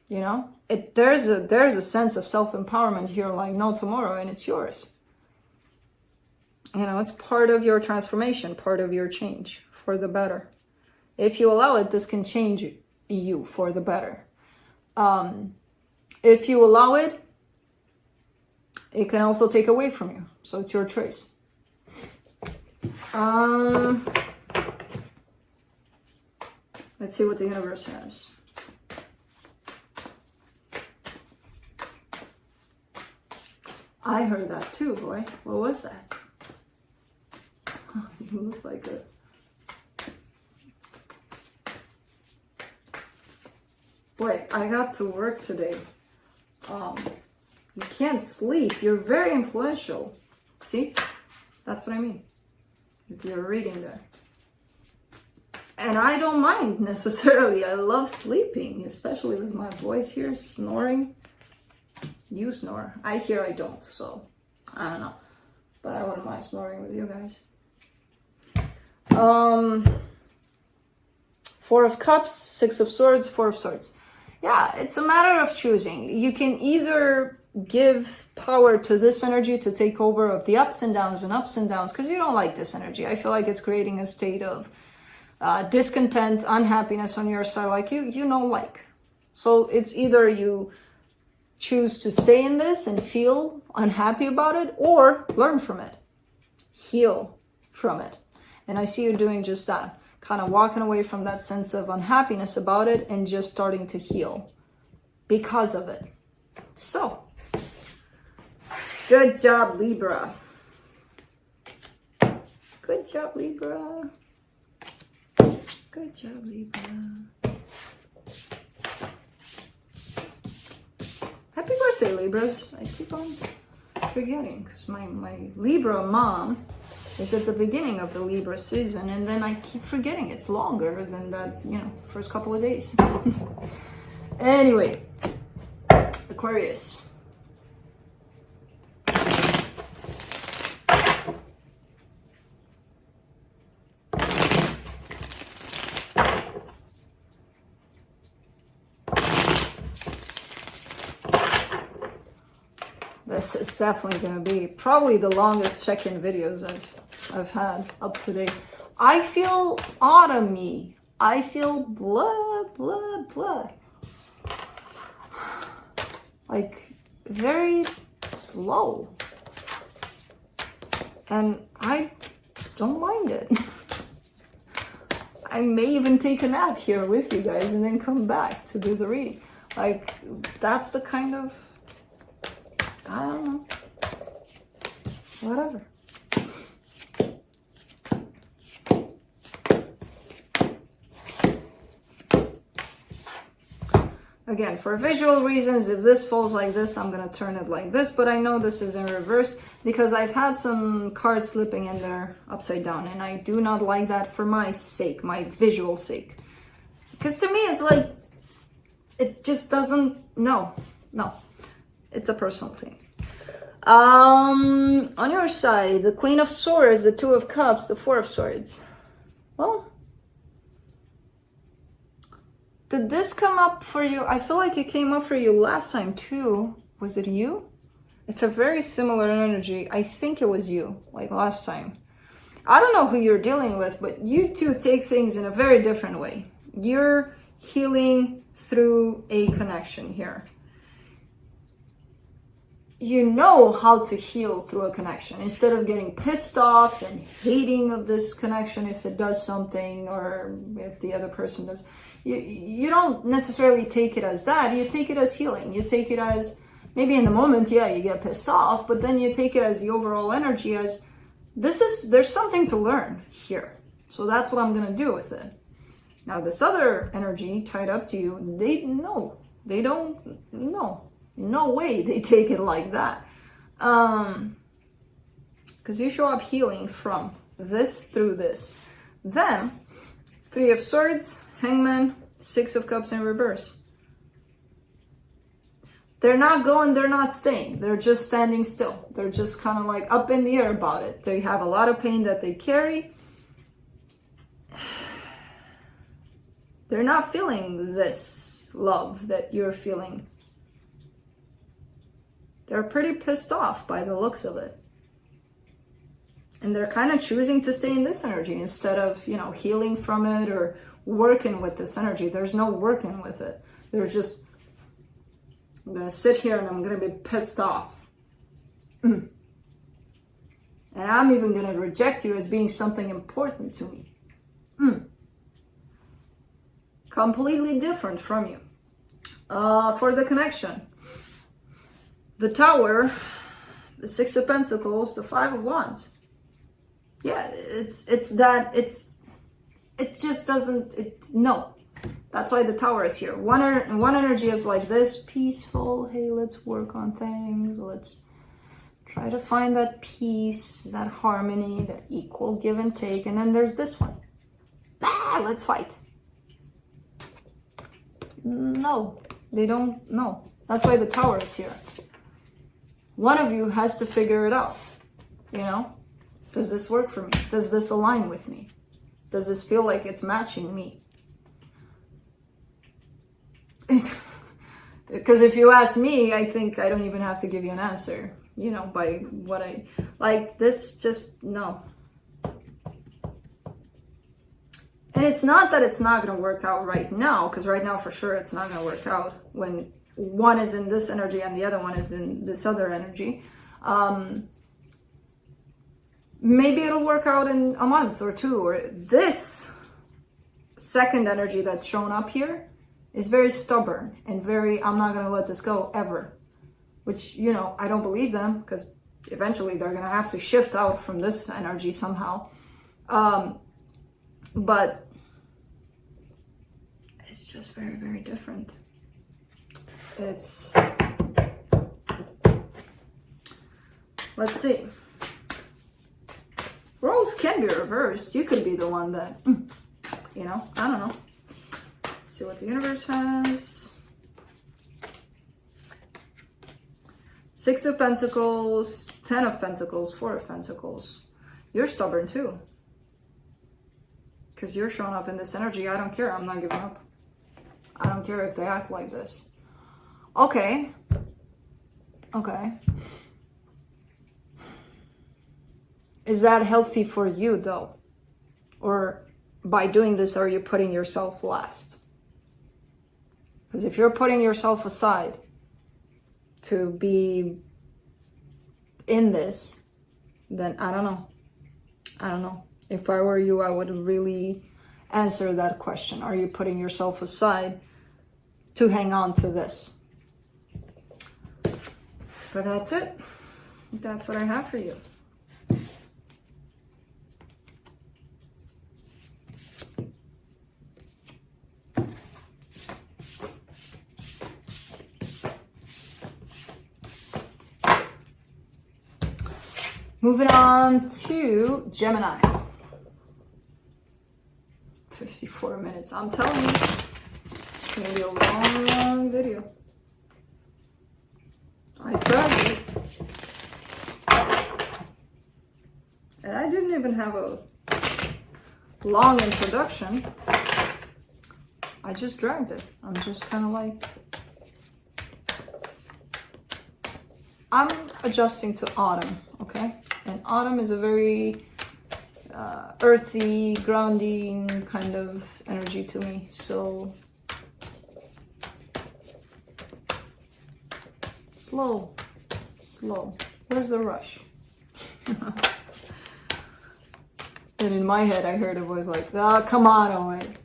You know, there's a sense of self-empowerment here, like no tomorrow, and it's yours. You know, it's part of your transformation, part of your change for the better. If you allow it, this can change you for the better. If you allow it, it can also take away from you. So it's your choice. Let's see what the universe has. I heard that too, boy. What was that? You look like a... Boy, I got to work today. You can't sleep. You're very influential. See? That's what I mean. With your reading there. And I don't mind necessarily. I love sleeping, especially with my voice here, snoring. You snore. I hear I don't, so I don't know. But I wouldn't mind snoring with you guys. Four of Cups, Six of Swords, Four of Swords. Yeah, it's a matter of choosing. You can either give power to this energy to take over of the ups and downs, because you don't like this energy. I feel like it's creating a state of discontent, unhappiness on your side, like you don't like. So it's either you choose to stay in this and feel unhappy about it, or learn from it, heal from it. And I see you doing just that, kind of walking away from that sense of unhappiness about it and just starting to heal because of it. So, good job, Libra. Good job, Libra. Good job, Libra. Happy birthday, Libras. I keep on forgetting because my Libra mom is at the beginning of the Libra season, and then I keep forgetting it's longer than that, first couple of days. Anyway, Aquarius. This is definitely going to be probably the longest check-in videos I've had up to date. I feel autumny. I feel blah. Like very slow. And I don't mind it. I may even take a nap here with you guys and then come back to do the reading. Like, that's the kind of, I don't know, whatever. Again, for visual reasons, if this falls like this, I'm going to turn it like this, but I know this is in reverse because I've had some cards slipping in there upside down, and I do not like that for my sake, my visual sake. Because to me, it's like, it just doesn't, no, it's a personal thing. On your side, the Queen of Swords, the Two of Cups, the Four of Swords. Well, did this come up for you? I feel like it came up for you last time too. Was it you? It's a very similar energy. I think it was you, like last time. I don't know who you're dealing with, but you two take things in a very different way. You're healing through a connection here. You know how to heal through a connection instead of getting pissed off and hating of this connection if it does something or if the other person does. You don't necessarily take it as that. You take it as healing. You take it as, maybe in the moment, yeah, you get pissed off, but then you take it as the overall energy as, there's something to learn here. So that's what I'm going to do with it. Now, this other energy tied up to you, they don't know. No way they take it like that. Because you show up healing from this through this. Then, Three of Swords, Hangman, Six of Cups in reverse. They're not going, they're not staying. They're just standing still. They're just kind of like up in the air about it. They have a lot of pain that they carry. They're not feeling this love that you're feeling. They're pretty pissed off by the looks of it. And they're kind of choosing to stay in this energy instead of, healing from it or working with this energy. There's no working with it. There's just, I'm going to sit here and I'm going to be pissed off. And I'm even going to reject you as being something important to me. Completely different from you. For the connection, the Tower, the Six of Pentacles, the Five of Wands. Yeah, it just doesn't, no. That's why the Tower is here. One energy is like this, peaceful. Hey, let's work on things. Let's try to find that peace, that harmony, that equal give and take. And then there's this one. Let's fight. No, they don't know. That's why the Tower is here. One of you has to figure it out. You know, does this work for me? Does this align with me? Does this feel like it's matching me? Because if you ask me, I think I don't even have to give you an answer, you know, by what I like. This just, no. And it's not that it's not going to work out right now, because right now for sure it's not going to work out when one is in this energy and the other one is in this other energy. Maybe it'll work out in a month or two. Or this second energy that's shown up here is very stubborn and very, I'm not going to let this go ever. Which, you know, I don't believe them, because eventually they're going to have to shift out from this energy somehow. But it's just very, very different. It's, let's see. Roles can be reversed. You could be the one that, you know, I don't know. Let's see what the universe has. Six of Pentacles, 10 of Pentacles, 4 of Pentacles. You're stubborn too. Because you're showing up in this energy. I don't care. I'm not giving up. I don't care if they act like this. Okay. Okay. Is that healthy for you though? Or by doing this, are you putting yourself last? Because if you're putting yourself aside to be in this, then I don't know. I don't know. If I were you, I would really answer that question. Are you putting yourself aside to hang on to this? But that's it. That's what I have for you. Moving on to Gemini. 54 minutes. I'm telling you, it's gonna be a long, long video. I tried it. And I didn't even have a long introduction. I just dragged it. I'm just kind of like, I'm adjusting to autumn, okay? And autumn is a very earthy, grounding kind of energy to me. So slow, slow. Where's the rush? And in my head, I heard a voice like, "Oh, come on, Owen."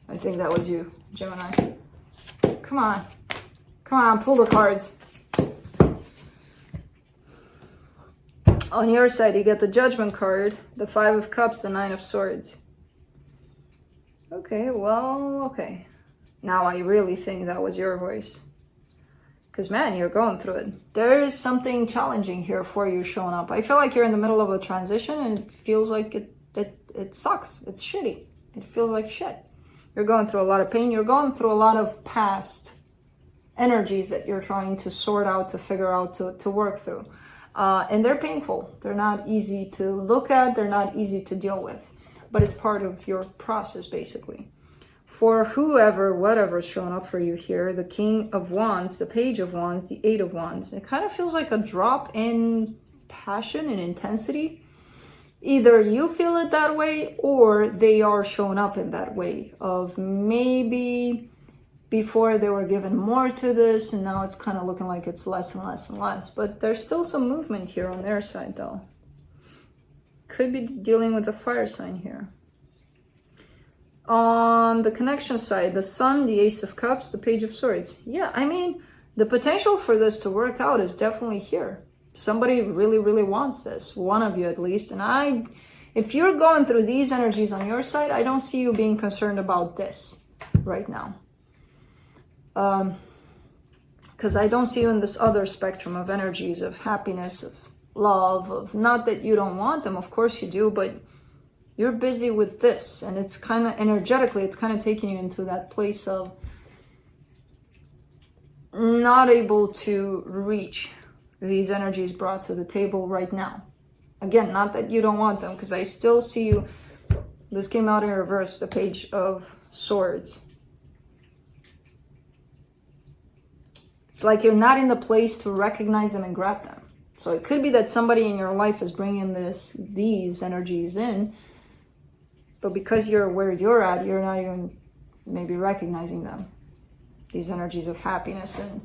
I think that was you, Gemini. Come on. Come on, pull the cards. On your side, you get the Judgment card, the 5 of Cups, the 9 of Swords. Okay, well, okay. Now I really think that was your voice. Because, man, you're going through it. There is something challenging here for you showing up. I feel like you're in the middle of a transition and it feels like it sucks. It's shitty. It feels like shit. You're going through a lot of pain. You're going through a lot of past energies that you're trying to sort out, to figure out, to work through. And they're painful. They're not easy to look at. They're not easy to deal with. But it's part of your process, basically. For whoever, whatever's showing up for you here, the King of Wands, the Page of Wands, the 8 of Wands, it kind of feels like a drop in passion and intensity. either you feel it that way or they are showing up in that way of maybe before they were given more to this and now it's kind of looking like it's less and less and less. But there's still some movement here on their side though. Could be dealing with the fire sign here. On the connection side, the Sun, the Ace of Cups, the Page of Swords. Yeah, I mean, the potential for this to work out is definitely here. Somebody really, really wants this. One of you at least. And if you're going through these energies on your side, I don't see you being concerned about this right now. Because I don't see you in this other spectrum of energies, of happiness, of love, of not that you don't want them, of course you do, but you're busy with this. And it's kind of energetically, it's kind of taking you into that place of not able to reach these energies brought to the table right now. Again, not that you don't want them, because I still see you. This came out in reverse, the Page of Swords. It's like you're not in the place to recognize them and grab them. So it could be that somebody in your life is bringing these energies in, but because you're where you're at, you're not even maybe recognizing them. These energies of happiness and,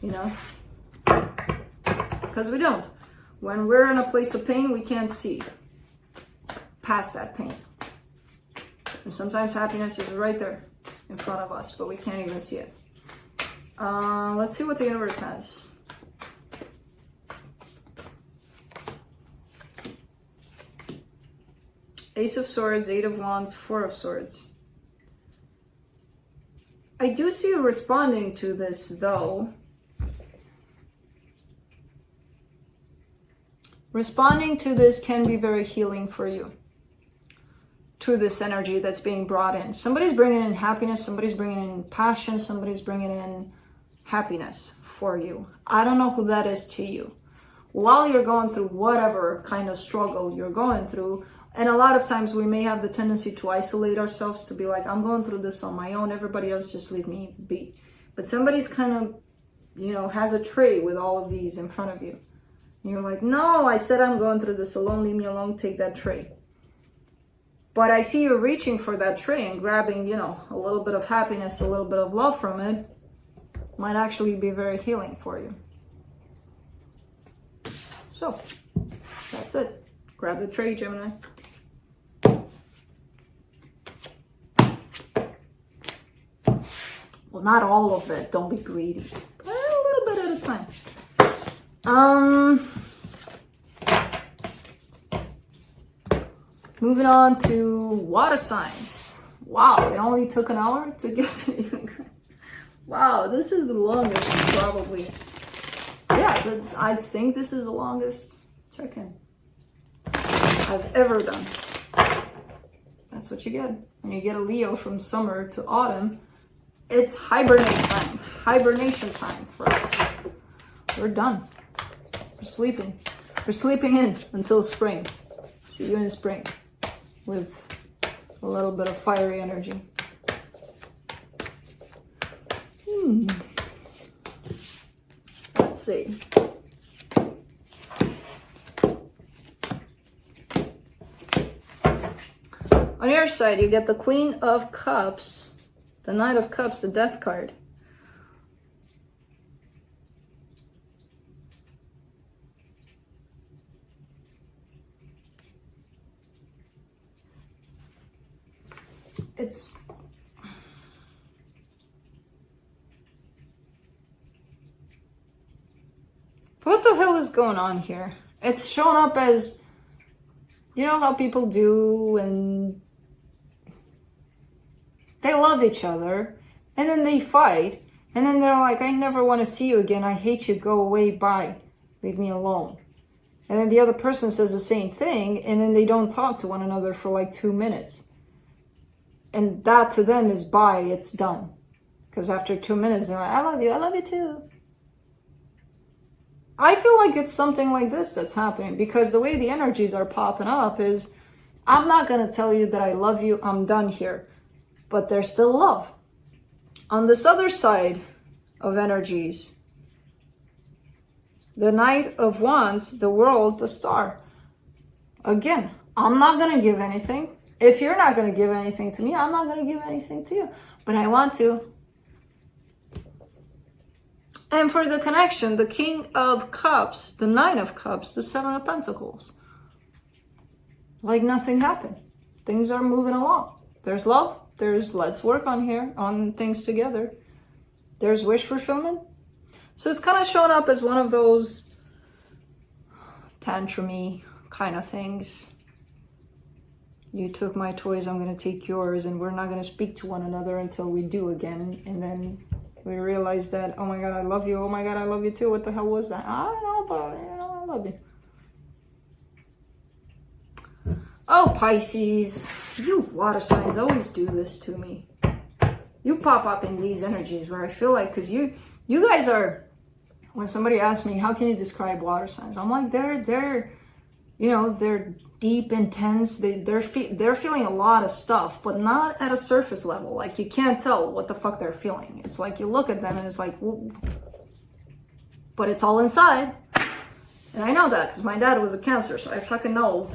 you know, because we don't. When we're in a place of pain, we can't see past that pain. And sometimes happiness is right there in front of us, but we can't even see it. Let's see what the universe has. Ace of Swords, Eight of Wands, Four of Swords. I do see you responding to this though. Responding to this can be very healing for you. To this energy that's being brought in. Somebody's bringing in happiness, somebody's bringing in passion, somebody's bringing in happiness for you. I don't know who that is to you. While you're going through whatever kind of struggle you're going through, and a lot of times we may have the tendency to isolate ourselves, to be like, I'm going through this on my own, everybody else just leave me be. But somebody's kind of, you know, has a tray with all of these in front of you. And you're like, no, I said I'm going through this alone, leave me alone, take that tray. But I see you reaching for that tray and grabbing, you know, a little bit of happiness, a little bit of love from it, might actually be very healing for you. So, that's it. Grab the tray, Gemini. Well, not all of it. Don't be greedy. But a little bit at a time. Moving on to water signs. Wow, it only took an hour to get to you. Wow, this is the longest probably. Yeah, I think this is the longest check-in I've ever done. That's what you get. When you get a Leo from summer to autumn, it's hibernation time for us. We're done. We're sleeping. We're sleeping in until spring. See you in spring with a little bit of fiery energy. Let's see. On your side, you get the Queen of Cups, the Knight of Cups, the Death card. It's what the hell is going on here? It's showing up as, you know how people do, and they love each other, and then they fight, and then they're like, I never want to see you again, I hate you, go away, bye, leave me alone. And then the other person says the same thing, and then they don't talk to one another for like 2 minutes. And that to them is bye, it's done. Because after 2 minutes, they're like, I love you too. I feel like it's something like this that's happening, because the way the energies are popping up is, I'm not going to tell you that I love you, I'm done here. But there's still love. On this other side of energies, the Knight of Wands, the World, the Star. Again, I'm not going to give anything. If you're not going to give anything to me, I'm not going to give anything to you. But I want to. And for the connection, the King of Cups, the Nine of Cups, the Seven of Pentacles. Like nothing happened. Things are moving along. There's love. There's let's work on things together. There's wish fulfillment. So it's kind of shown up as one of those tantrumy kind of things. You took my toys, I'm going to take yours, and we're not going to speak to one another until we do again. And then we realize that, oh my God, I love you. Oh my God, I love you too. What the hell was that? I don't know, but I love you. Oh, Pisces, you water signs always do this to me. You pop up in these energies where I feel like, because you guys are, when somebody asks me, how can you describe water signs? I'm like, they're deep, intense. They're feeling a lot of stuff, but not at a surface level. Like you can't tell what the fuck they're feeling. It's like you look at them and it's like, whoa. But it's all inside. And I know that because my dad was a Cancer, so I fucking know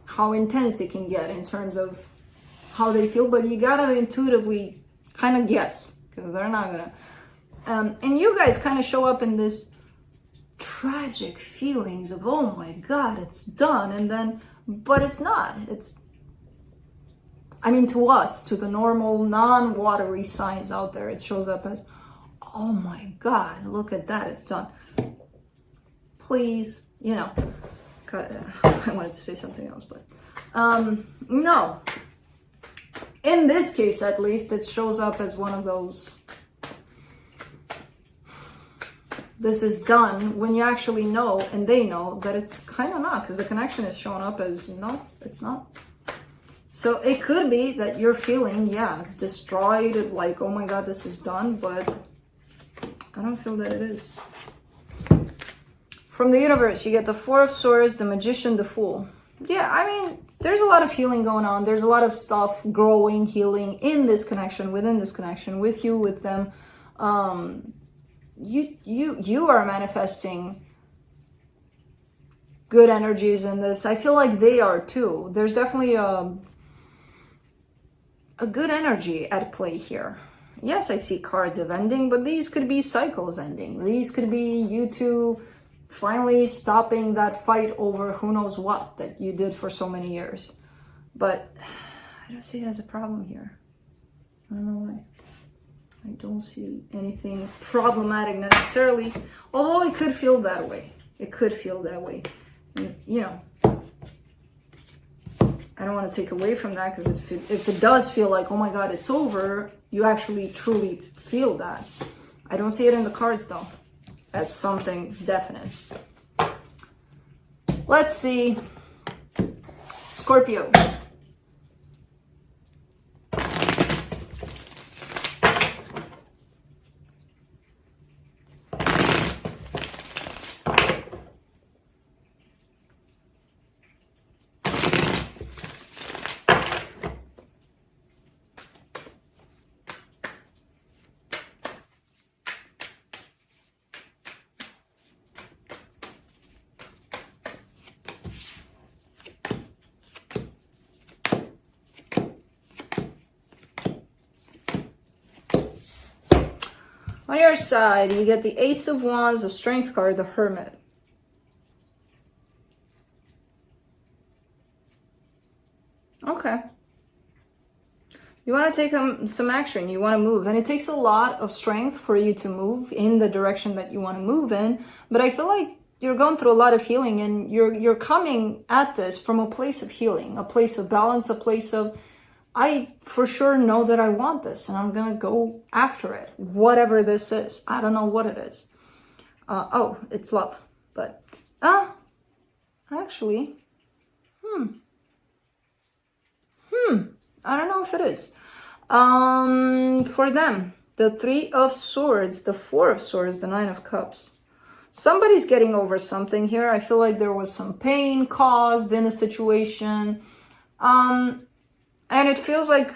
how intense it can get in terms of how they feel. But you gotta intuitively kind of guess because they're not gonna. And you guys kind of show up in this tragic feelings of, oh my God, it's done. And then, but it's not. To us, to the normal non-watery signs out there, it shows up as, oh my God, look at that, it's done. Please, I wanted to say something else, but no. In this case, at least, it shows up as one of those, this is done, when you actually know, and they know, that it's kind of not, because the connection is showing up as, no, it's not. So it could be that you're feeling, destroyed, like, oh my God, this is done, but I don't feel that it is. From the universe, you get the Four of Swords, the Magician, the Fool. Yeah, there's a lot of healing going on. There's a lot of stuff growing, healing in this connection, within this connection, with you, with them. You are manifesting good energies in this. I feel like they are too. There's definitely a good energy at play here. Yes, I see cards of ending, but these could be cycles ending. These could be you two finally stopping that fight over who knows what that you did for so many years. But I don't see it as a problem here. I don't know why. I don't see anything problematic necessarily, although it could feel that way. It could feel that way. And, I don't want to take away from that, because if it does feel like, oh my God, it's over, you actually truly feel that. I don't see it in the cards though, as something definite. Let's see. Scorpio. On your side, you get the Ace of Wands, the Strength card, the Hermit. Okay. You want to take some action. You want to move. And it takes a lot of strength for you to move in the direction that you want to move in. But I feel like you're going through a lot of healing, and you're coming at this from a place of healing, a place of balance, a place of, I for sure know that I want this and I'm going to go after it. Whatever this is. I don't know what it is. Oh, it's love. But, actually, I don't know if it is. For them, the Three of Swords, the Four of Swords, the Nine of Cups. Somebody's getting over something here. I feel like there was some pain caused in a situation. And it feels like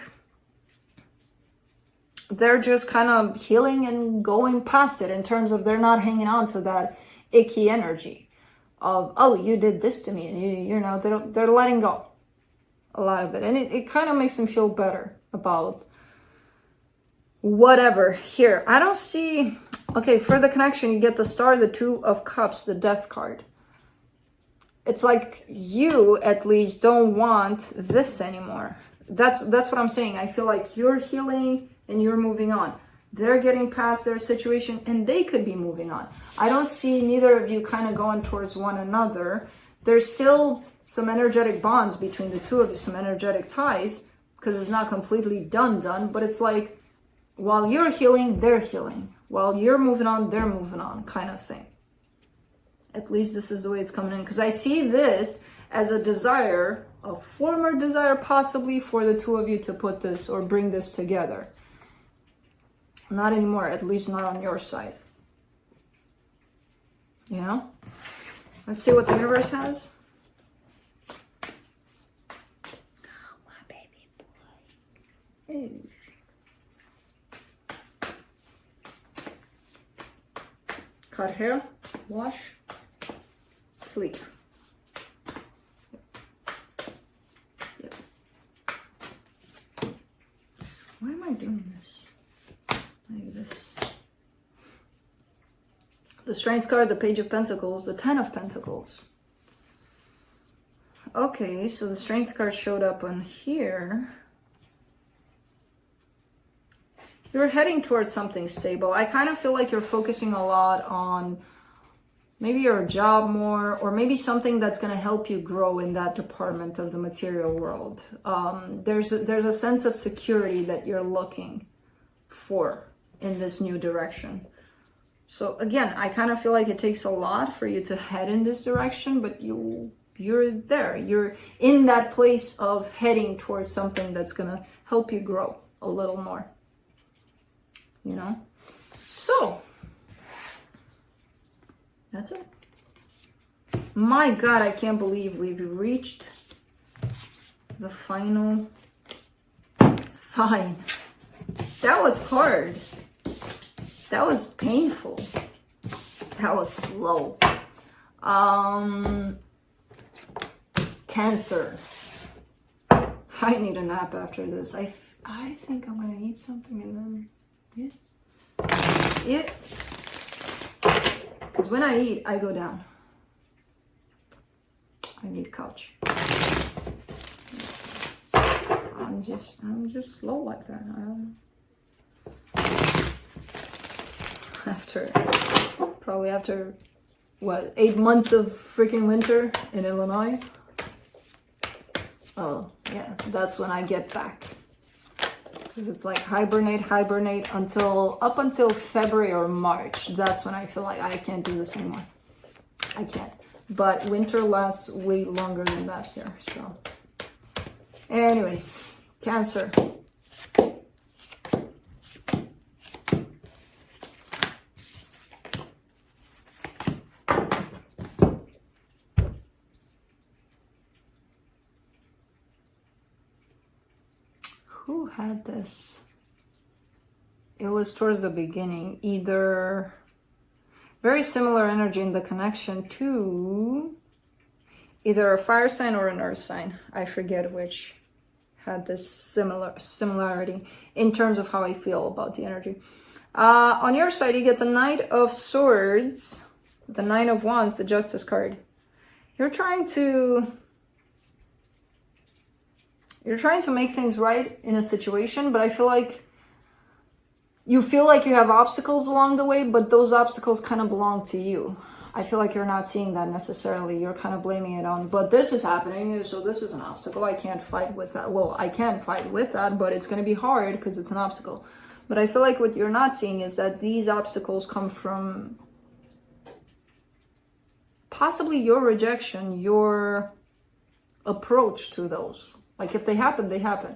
they're just kind of healing and going past it, in terms of they're not hanging on to that icky energy of, oh, you did this to me. And they're letting go. a lot of it. And it kind of makes them feel better about whatever. Here, I don't see, okay, for the connection, you get the Star, the Two of Cups, the Death card. It's like you, at least, don't want this anymore. That's what I'm saying. I feel like you're healing and you're moving on. They're getting past their situation and they could be moving on. I don't see neither of you kind of going towards one another. There's still some energetic bonds between the two of you, some energetic ties, because it's not completely done, but it's like, while you're healing, they're healing. While you're moving on, they're moving on, kind of thing. At least this is the way it's coming in. Because I see this as a desire, a former desire possibly, for the two of you to put this or bring this together. Not anymore, at least not on your side. Yeah? Let's see what the universe has. Oh, my baby boy. Ew. Cut hair, wash, sleep. Yep. Why am I doing this? Like this. The Strength card, the Page of Pentacles, the Ten of Pentacles. Okay, so the Strength card showed up on here. You're heading towards something stable. I kind of feel like you're focusing a lot on maybe your job more, or maybe something that's going to help you grow in that department of the material world. There's a sense of security that you're looking for in this new direction. So again, I kind of feel like it takes a lot for you to head in this direction, but you're there. You're in that place of heading towards something that's going to help you grow a little more. You know? So, that's it. My God, I can't believe we've reached the final sign. That was hard. That was painful. That was slow. Cancer. I need a nap after this. I think I'm gonna eat something and then yeah. Because when I eat, I go down. I need couch. I'm just slow like that. After what, 8 months of freaking winter in Illinois? Oh yeah, that's when I get back. Because it's like hibernate up until February or March. That's when I feel like I can't do this anymore. I can't. But winter lasts way longer than that here. So, anyways, Cancer. Who had this? It was towards the beginning. Either very similar energy in the connection to either a fire sign or an earth sign. I forget which had this similarity in terms of how I feel about the energy. On your side, you get the Knight of Swords, the Nine of Wands, the Justice card. You're trying to make things right in a situation, but I feel like you have obstacles along the way, but those obstacles kind of belong to you. I feel like you're not seeing that necessarily. You're kind of blaming it on, but this is happening, so this is an obstacle. I can't fight with that. Well, I can fight with that, but it's going to be hard because it's an obstacle. But I feel like what you're not seeing is that these obstacles come from possibly your rejection, your approach to those. Like if they happen, they happen.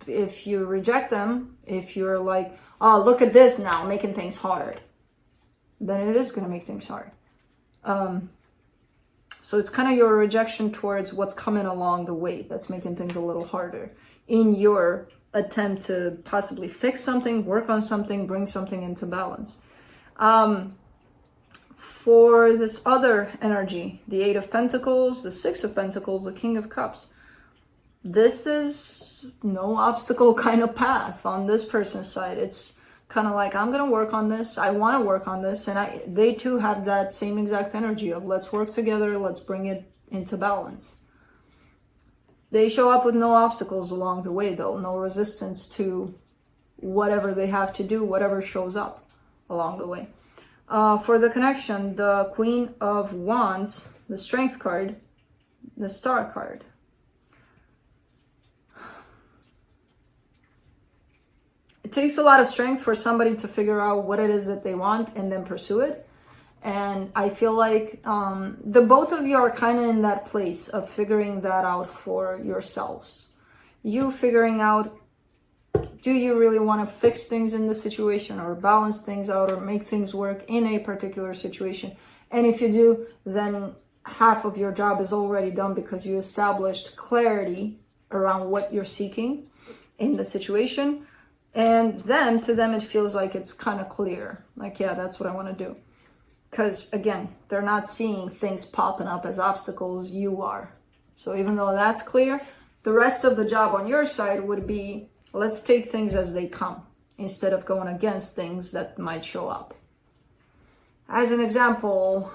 If you reject them, if you're like, oh, look at this now, making things hard, then it is going to make things hard. So it's kind of your rejection towards what's coming along the way that's making things a little harder in your attempt to possibly fix something, work on something, bring something into balance. For this other energy, the Eight of Pentacles, the Six of Pentacles, the King of Cups. this is no obstacle kind of path on this person's side. It's kind of like, I'm gonna work on this, I want to work on this, and they too have that same exact energy of let's work together, let's bring it into balance. They show up with no obstacles along the way though, no resistance to whatever they have to do, whatever shows up along the way. For the connection, the Queen of Wands, the Strength card, the Star card. It takes a lot of strength for somebody to figure out what it is that they want and then pursue it. And I feel like the both of you are kind of in that place of figuring that out for yourselves. You figuring out, do you really want to fix things in the situation or balance things out or make things work in a particular situation? And if you do, then half of your job is already done because you established clarity around what you're seeking in the situation. And then to them, it feels like it's kind of clear. Like, yeah, that's what I want to do. Because again, they're not seeing things popping up as obstacles, you are. So even though that's clear, the rest of the job on your side would be, let's take things as they come instead of going against things that might show up. As an example,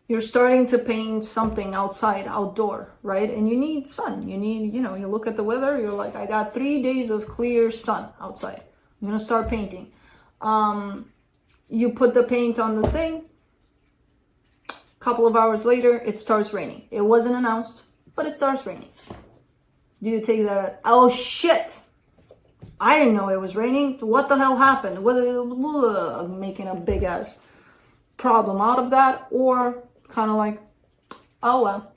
you're starting to paint something outside, outdoor, right? And you need sun. You need, you look at the weather, you're like, I got 3 days of clear sun outside. I'm going to start painting. You put the paint on the thing. A couple of hours later, it starts raining. It wasn't announced, but it starts raining. Do you take that? Oh shit! I didn't know it was raining. What the hell happened? Making a big ass problem out of that, or kind of like, oh well,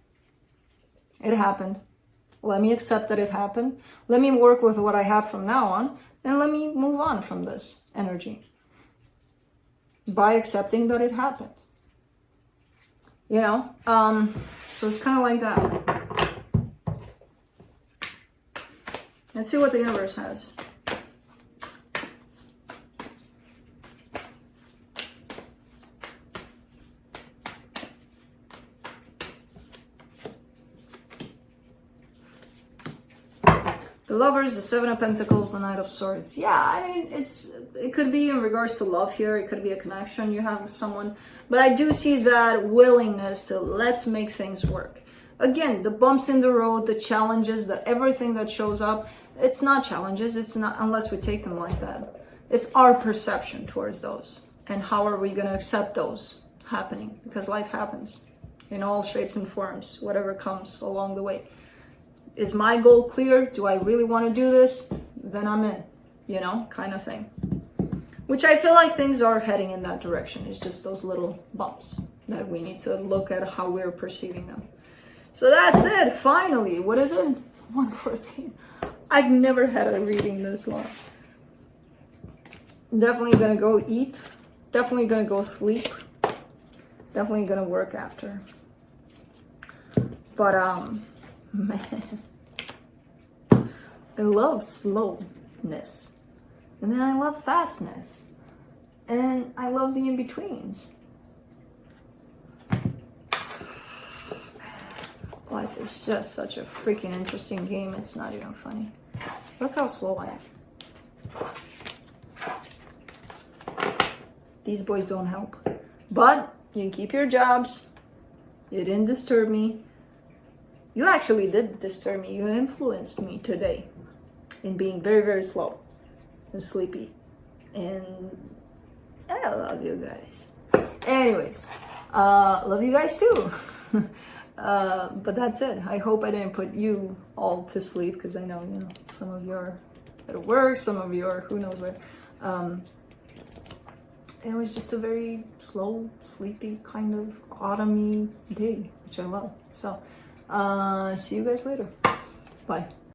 it happened. Let me accept that it happened. Let me work with what I have from now on, and let me move on from this energy by accepting that it happened. So it's kind of like that. Let's see what the universe has. The Lovers, the Seven of Pentacles, the Knight of Swords. Yeah, I mean, it could be in regards to love here. It could be a connection you have with someone. But I do see that willingness to let's make things work. Again, the bumps in the road, the challenges, everything that shows up, it's not challenges. It's not, unless we take them like that. It's our perception towards those. And how are we going to accept those happening? Because life happens in all shapes and forms, whatever comes along the way. Is my goal clear? Do I really want to do this? Then I'm in, kind of thing. Which I feel like things are heading in that direction. It's just those little bumps that we need to look at how we're perceiving them. So that's it, finally. What is it? 1:14. I've never had a reading this long. Definitely gonna go eat. Definitely gonna go sleep. Definitely gonna work after. But, man, I love slowness, and then I love fastness, and I love the in-betweens. Life is just such a freaking interesting game, it's not even funny. Look how slow I am. These boys don't help. But you keep your jobs. You didn't disturb me. You actually did disturb me. You influenced me today in being very, very slow and sleepy. And I love you guys. Anyways, love you guys too. But that's it. I hope I didn't put you all to sleep, because I know, some of you are at work, some of you are who knows where. It was just a very slow, sleepy, kind of autumny day, which I love. So, see you guys later. Bye.